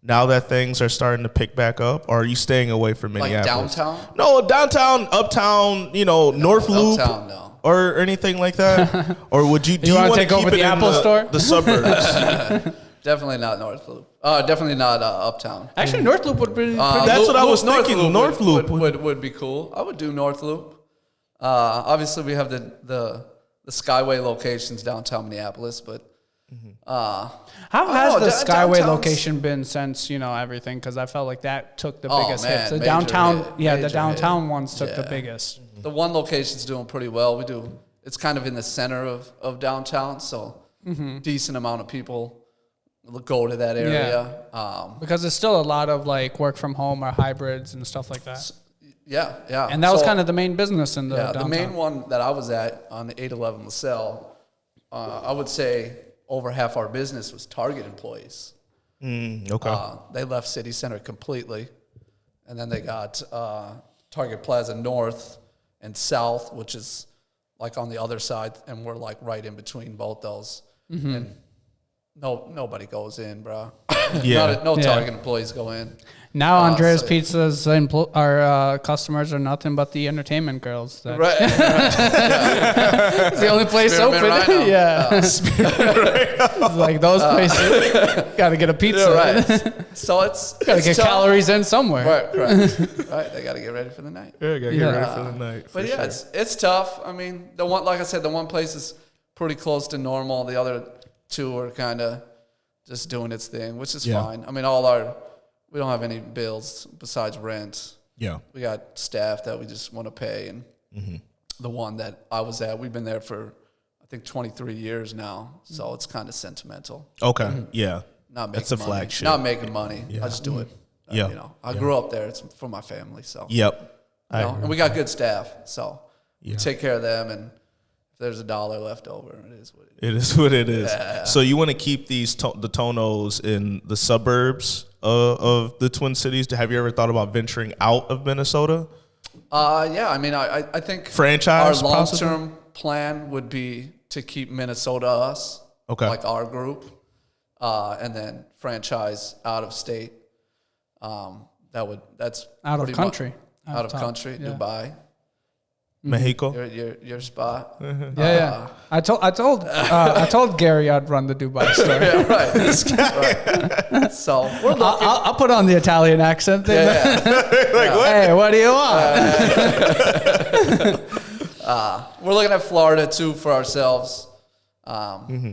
Now that things are starting to pick back up, or are you staying away from Like Minneapolis? downtown? No, downtown, uptown, North Loop, Uptown, no. or anything like that. Or would you? Do You wanna wanna take over keep the it in Apple store? the suburbs? Definitely not North Loop. Definitely not uptown. Actually, North Loop would be. That's what I was thinking. North Loop would be cool. I would do North Loop. Obviously, we have the Skyway locations downtown Minneapolis, but How has know, the Skyway downtown's- location been since everything? Because I felt like that took the Oh, biggest man, hits. The major downtown, hit, the major downtown hit. ones took the Yeah. biggest. the one location's doing pretty well. It's kind of in the center of downtown, so decent amount of people go to that area. Because there's still a lot of like work from home or hybrids and stuff like that. Yeah. And that was kind of the main business in the downtown. the main one that I was at on the 811 LaSalle, I would say over half our business was Target employees. Okay. They left City Center completely, and then they got Target Plaza North and South, which is like on the other side, and we're like right in between both those. And nobody goes in, bro. Yeah. No Target employees go in. Now Andreas Pizza's our customers are nothing but the entertainment girls. That Right. It's the only place open. Rhino. Yeah. It's like those places. Got to get a pizza. Yeah, right. So it's Got to get tough. calories in somewhere. Right, correct. Right, they got to get ready for the night. Yeah, gotta get ready for the night. But yeah, it's tough. I mean, like I said, the one place is pretty close to normal. The other two are kind of just doing its thing, which is fine. I mean, we don't have any bills besides rent. Yeah. We got staff that we just want to pay, and the one that I was at, we've been there for I think 23 years now, so it's kind of sentimental. Okay. Yeah. Not making That's a money. flagship. Not making money. I just do it. Yeah. I grew up there. It's for my family, so. Yep. And we got good staff, so Yeah. take care of them, and if there's $1 left over, it is what it is. It is what it is. Yeah. So you want to keep the Tonos in the suburbs of the Twin Cities? Have you ever thought about venturing out of Minnesota? Yeah, I mean, I think Franchise, our long-term plan would be to keep Minnesota us, like our group, and then franchise out of state. That's Out of pretty country. Out of country, yeah. Dubai. Mexico? Your spot. Yeah. I told Gary I'd run the Dubai store. Yeah, right. Right. So we're looking. I'll put on the Italian accent thing. Like, what? Hey, what do you want? We're looking at Florida too for ourselves.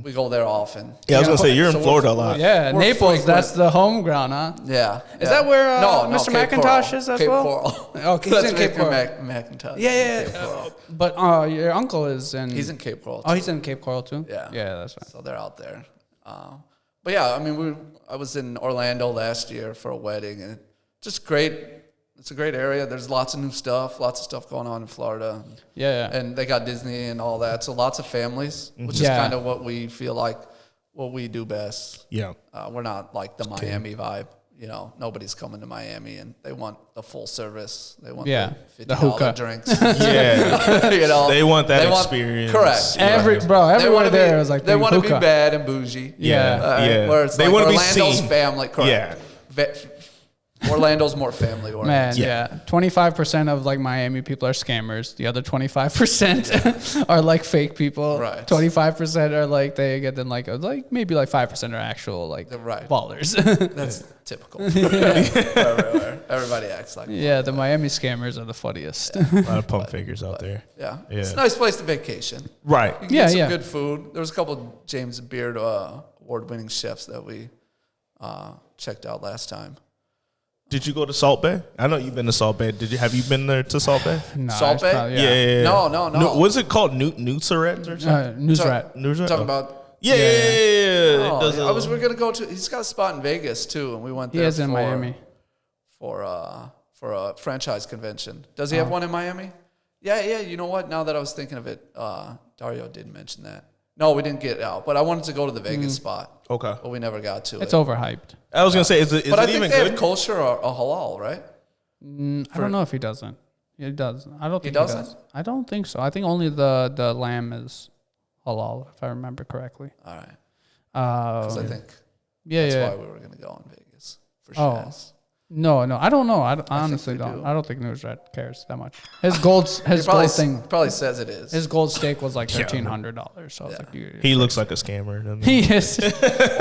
We go there often. Yeah, I was going to say, you're in Florida a lot. Yeah, We're Naples, frequent. that's the home ground, huh? Yeah. Is that where Mr. Cape McIntosh Coral. is as Cape well? Coral. Oh, he's That's in Cape Mr. Coral. McIntosh. Yeah. Cape Coral. But your uncle is in... He's in Cape Coral. Oh, he's in Cape Coral too? Yeah. Yeah, that's right. So they're out there. But yeah, I mean, I was in Orlando last year for a wedding, and just great. It's a great area. There's lots of new stuff, lots of stuff going on in Florida. Yeah. And they got Disney and all that. So lots of families, which is kind of what we feel like what we do best. Yeah. We're not like the Miami vibe. You know, nobody's coming to Miami and they want the full service. They want the $50 hookah drinks. Yeah. You know, They want that experience. Correct. Everywhere there was like they want to be hookah. bad and bougie. Yeah. Where it's They like wanna be Orlando's seen. family. Correct. Yeah. Orlando's more family oriented. Man, yeah. 25% of like Miami people are scammers. The other 25% are like fake people. Right. 25% are like they get them like maybe like 5% are actual like ballers. That's typical. Everywhere. Everybody acts like Yeah, the Miami scammers are the funniest. A lot of pump figures out there. Yeah. It's a nice place to vacation. Right. You can get some good food. There was a couple James Beard award-winning chefs that we checked out last time. Did you go to Salt Bay? I know you've been to Salt Bay. Have you been there to Salt Bay? No, Salt Bay? probably, Yeah. No. Was it called Newseret or something? Newsrat. Newsret? Talking about. Yeah. Oh, we're gonna go to. He's got a spot in Vegas too, and we went there. He is in Miami for a franchise convention. Does he have one in Miami? Yeah. You know what? Now that I was thinking of it, Dario did mention that. No, we didn't get out, but I wanted to go to the Vegas spot. Okay. But we never got to it. It's overhyped. I was gonna say, is it But I even think they good? have kosher or a halal, right? I don't know if he doesn't. He does. I don't think He he doesn't? does. I don't think so. I think only the lamb is halal, if I remember correctly. All right. Because I think that's why we were going to go in Vegas for sure. No, I don't know. I honestly we don't. do. I don't think Newsrat cares that much. His gold thing. Probably says it is. His gold steak was like $1,300. So I was like, He looks like a scammer. doesn't he is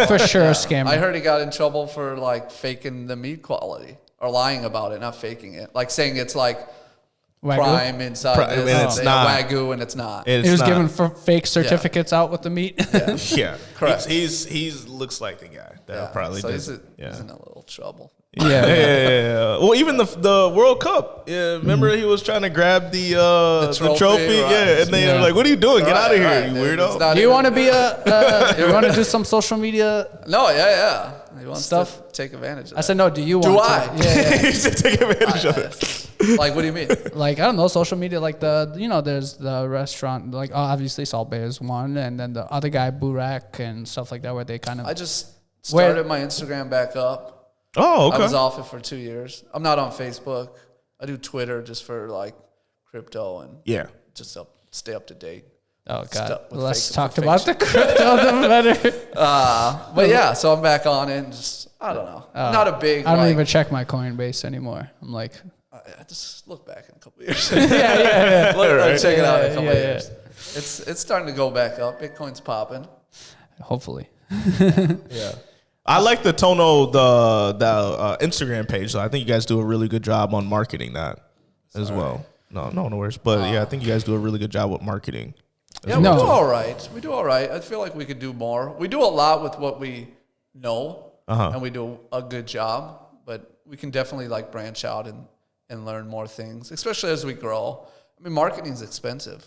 for sure a scammer. I heard he got in trouble for like faking the meat quality or lying about it, not faking it. Like saying it's like Wagyu? prime inside this, and it's not. Wagyu, and it's not. He was giving fake certificates out with the meat. Yeah, Correct. He's looks like the guy that probably so does. he's in a little trouble. Yeah. Well, even the World Cup. Yeah, remember he was trying to grab the trophy. right. Yeah, and they were like, "What are you doing? Get out of here, you weirdo!" Do you want to be you want to do some social media? No, yeah. He wants Stuff? to take advantage of that. I said no. Do you want? Do to? I? Yeah. He should take advantage of it. Like, what do you mean? Like, I don't know, social media, like there's the restaurant, like obviously Salt Bay is one, and then the other guy, Burak, and stuff like that, where they kind of. I just started my Instagram back up. Oh, okay. I was off it for 2 years. I'm not on Facebook. I do Twitter just for like crypto and just stay up to date. Oh God, Stuck with let's fake talk about the crypto. The better. But yeah, so I'm back on it and just, I don't know. Not a big, I don't even check my Coinbase anymore. I'm like, I just look back in a couple years. yeah. Check it out in a couple Yeah. years. It's starting to go back up. Bitcoin's popping. Hopefully. Yeah. I like the Tono, the Instagram page. So I think you guys do a really good job on marketing that as well. No worries. But yeah, I think you guys do a really good job with marketing. Yeah, we do all right. We do all right. I feel like we could do more. We do a lot with what we know, and we do a good job. But we can definitely like branch out and learn more things, especially as we grow. I mean, marketing's expensive.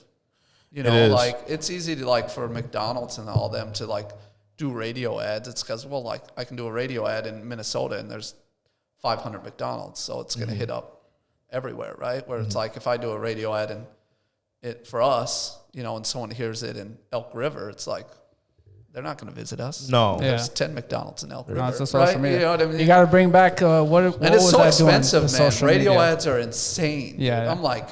You know, like it's easy to like for McDonald's and all them to like do radio ads. It's because, well, like I can do a radio ad in Minnesota and there's 500 McDonald's, so it's going to hit up everywhere, right? Where it's like if I do a radio ad and it for us, you know, and someone hears it in Elk River, it's like they're not going to visit us. No, There's 10 McDonald's in Elk River. No, it's the social media. You know what I mean? You got to bring back what And it's was so I expensive, doing? man. Radio media. ads are insane. Yeah. I'm like,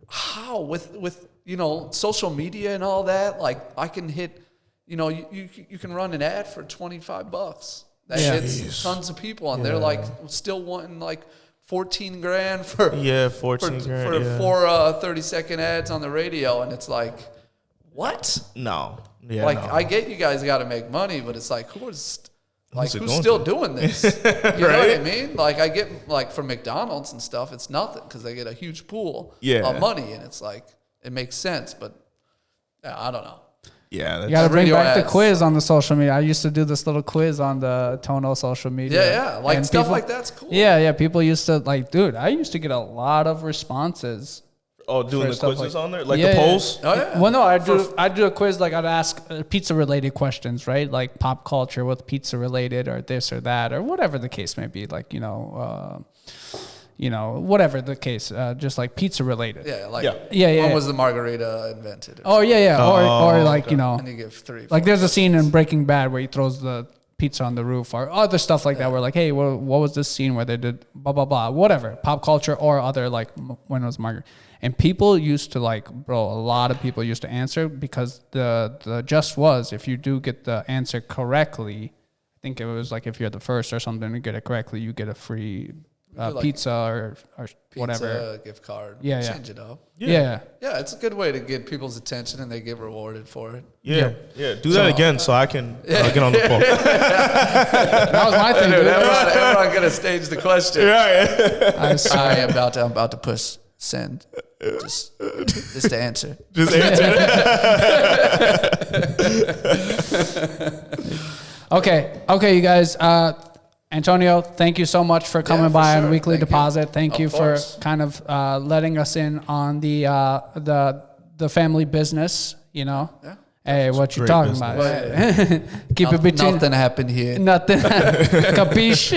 how with you know social media and all that? Like I can hit, you know, you can run an ad for $25. That hits tons of people, and they're like still wanting like 14 grand for 14 grand for 30-second ads on the radio, and it's like, what? No, I get you guys got to make money, but it's like who's going still to? doing this? You know what I mean? Like I get like from McDonald's and stuff, it's nothing because they get a huge pool of money, and it's like it makes sense, but I don't know. Yeah, You got to bring radio back the ads. quiz on the social media. I used to do this little quiz on the Tono social media. Yeah, like And stuff people- like that's cool. Yeah. People used to like, dude, I used to get a lot of responses. doing the stuff quizzes like- on there, like Yeah, the yeah. polls. Oh yeah. Well, no, I do a quiz like I'd ask pizza related questions, right? Like pop culture with pizza related, or this or that, or whatever the case may be. Like whatever the case, just like pizza related. Yeah, like Yeah. when was the margarita invented? Oh yeah. Or like And you give 3. like there's a scene in Breaking Bad where he throws the pizza on the roof, or other stuff like that. Where like, hey, what was this scene where they did blah blah blah, whatever, pop culture or other like when it was margarita. And people used to like, bro, a lot of people used to answer because the just was, if you do get the answer correctly, I think it was like if you're the first or something to get it correctly, you get a free pizza or whatever. Gift card. Yeah. Change it up. Yeah. Yeah, it's a good way to get people's attention and they get rewarded for it. Yeah. Do that again so I can get on the poll. That was my thing, dude. Everyone gonna stage the question. I swear. I'm about to push send. Just the answer. Just answer. Okay, you guys. Antonio, thank you so much for coming for by on sure. Weekly Thank you. Deposit. Thank Of you for course. kind of letting us in on the family business. You know. Yeah. Hey, what you Great talking business. about? Keep it between. Nothing happened here. Nothing. Capiche?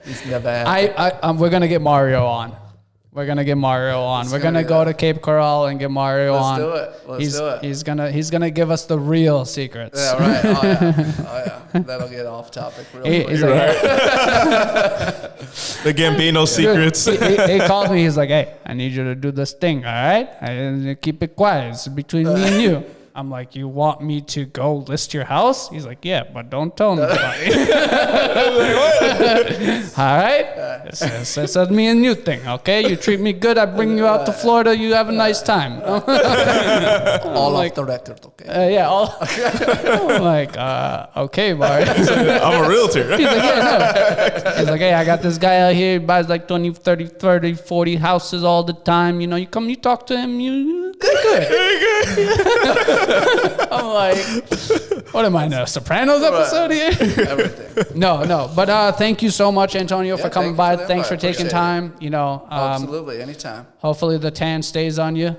It's never happened. We're gonna get Mario on. We're gonna go to Cape Coral and get Mario on. Let's do it. He's gonna give us the real secrets. Yeah, right. Oh yeah. That'll get off topic real quick. He's like, The Gambino secrets. he called me. He's like, "Hey, I need you to do this thing. All right? And keep it quiet. It's between me and you." I'm like, "You want me to go list your house?" He's like, "Yeah, but don't tell nobody." All right? It's a me and you thing, okay? You treat me good, I bring you out to Florida, you have a nice time. All off the record, okay? I'm like, okay, Mario. I'm a realtor. He's like, yeah, no. He's like, hey, I got this guy out here, he buys like 20, 30, 40 houses all the time. You know, you come, you talk to him, you good. I'm like, what am I in a Sopranos episode here? Everything. No. But thank you so much, Antonio, for coming thank you by. for the Thanks for invite. taking Appreciate time. You know, Absolutely, anytime. hopefully the tan stays on you.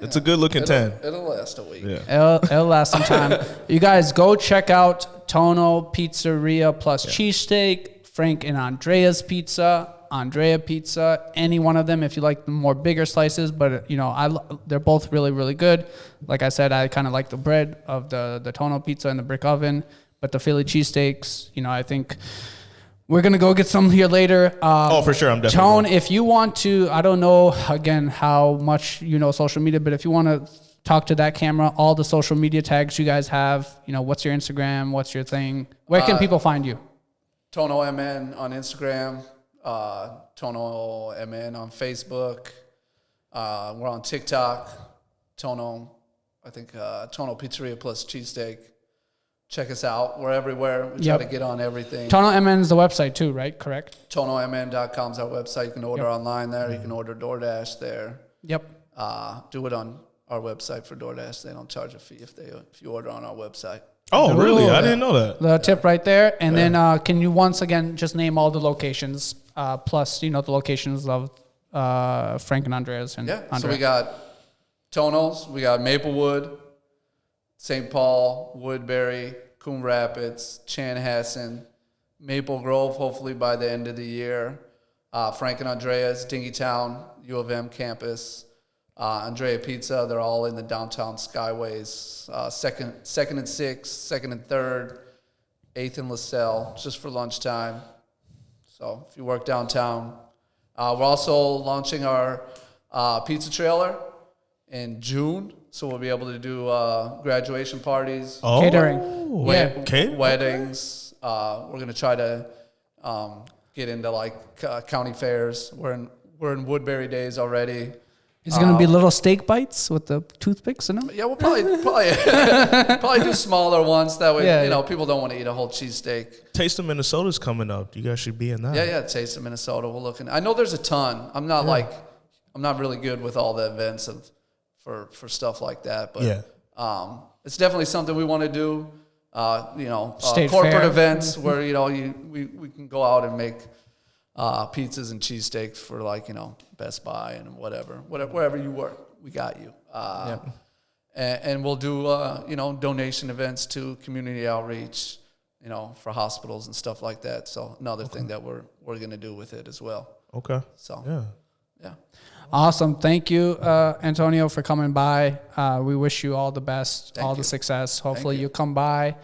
It's a good looking tan. It'll last a week. Yeah. It'll last some time. You guys go check out Tono Pizzeria plus Cheesesteak, Frank and Andreas Pizza, Andrea Pizza, any one of them if you like the more bigger slices. But you know, they're both really, really good. Like I said, I kind of like the bread of the Tono Pizza in the brick oven, but the Philly cheesesteaks, you know, I think we're gonna go get some here later. For sure, I'm definitely Tone, going. if you want to, I don't know again how much you know social media, but if you want to talk to that camera, all the social media tags you guys have. What's your Instagram? What's your thing? Where can people find you? Tono MN on Instagram, Tono MN on Facebook. We're on TikTok, Tono, I think Tono Pizzeria plus Cheesesteak. Check us out. We're everywhere. We try to get on everything. Tono MN is the website too, right? Correct? TonoMN.com is our website. You can order online there. You can order DoorDash there. Yep. Do it on our website for DoorDash. They don't charge a fee if you order on our website. Oh, really? I didn't know that. The tip right there. And then can you once again just name all the locations, plus, the locations of Frank and Andreas and Andrea. So we got Tonos, we got Maplewood, St. Paul, Woodbury, Coon Rapids, Chanhassen, Maple Grove, hopefully by the end of the year, Frank and Andreas, Dingytown, U of M campus, Andrea Pizza, they're all in the downtown Skyways, second and 6th, second and 3rd, 8th and LaSalle, just for lunchtime. So if you work downtown. We're also launching our pizza trailer in June, so we'll be able to do graduation parties, catering, weddings. We're going to try to get into like county fairs. We're in Woodbury days already. Is it going to be little steak bites with the toothpicks in them? Yeah, we'll probably do smaller ones. That way, people don't want to eat a whole cheesesteak. Taste of Minnesota's coming up. You guys should be in that. Yeah, Taste of Minnesota. We're looking. I know there's a ton. I'm not really good with all the events for stuff like that. But it's definitely something we want to do. Corporate fair. events where we can go out and make pizzas and cheesesteaks for Best Buy and wherever you work, we got you. And we'll do donation events to community outreach, for hospitals and stuff like that. So another thing that we're gonna do with it as well. Okay. So yeah. Awesome. Thank you, Antonio, for coming by. We wish you all the best, Thank you. the success. Hopefully you come by.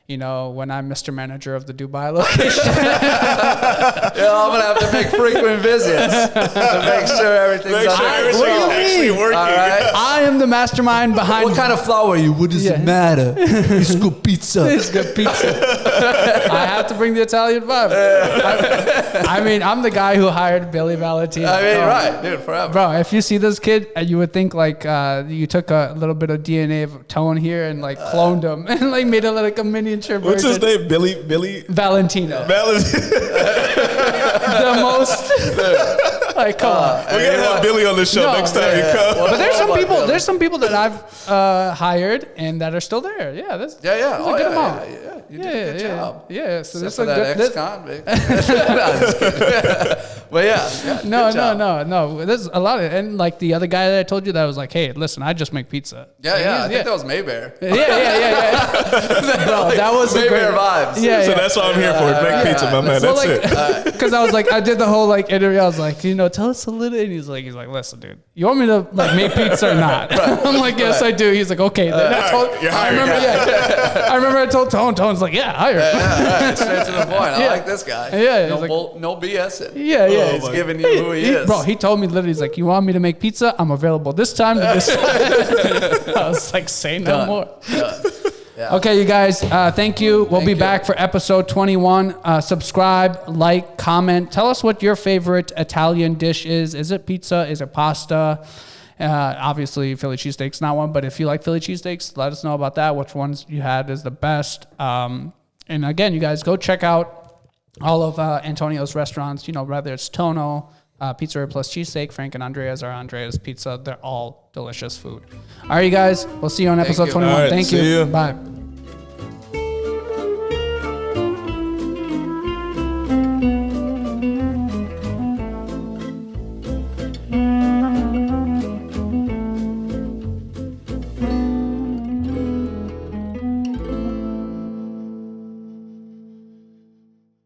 When I'm Mr. Manager of the Dubai location. I'm going to have to make frequent visits to make sure everything's actually working. All right? I am the mastermind behind. What kind of flour are you? What does it matter? It's good pizza. It's good pizza. I have to bring the Italian vibe. I'm the guy who hired Billy Valentino. Right, dude, forever. Bro, if you see this kid, you would think you took a little bit of DNA of Tone here and cloned him and made it like a miniature What's his version. name? Billy Valentino. The The most. Come on. We're gonna have Billy on the show next time you come. But there's some people that I've hired and that are still there. Yeah, that's a good amount. You did a good job. Yeah, so Except this for a that good. ex-convict. No, just kidding. But No. There's a lot of, and the other guy that I told you that was hey, listen, I just make pizza. I think that was Maybear. Yeah. Bro, that was Maybear vibes. Yeah, So that's what I'm here for. Make pizza, my man. That's it. Because I was I did the whole interview. I was tell us a little. And he's like, listen, dude, you want me to make pizza or not? I'm yes, I do. He's like, okay. Then I remember I told Tone's hire. Straight to the point. I like this guy. Yeah, no BS. He's giving you who he is. Bro, he told me literally, he's you want me to make pizza? I'm available this time to this time. I was say no more. Yeah. Okay, you guys, thank you. We'll be back for episode 21. Subscribe, like, comment. Tell us what your favorite Italian dish is. Is it pizza? Is it pasta? Obviously, Philly cheesesteaks not one, but if you like Philly cheesesteaks, let us know about that. Which ones you had is the best. And again, you guys go check out all of Antonio's restaurants. Whether it's Tono, Pizzeria plus Cheesesteak, Frank and Andreas, or Andreas Pizza. They're all delicious food. All right, you guys. We'll see you on episode 21. All right, Thank see you. you. Bye.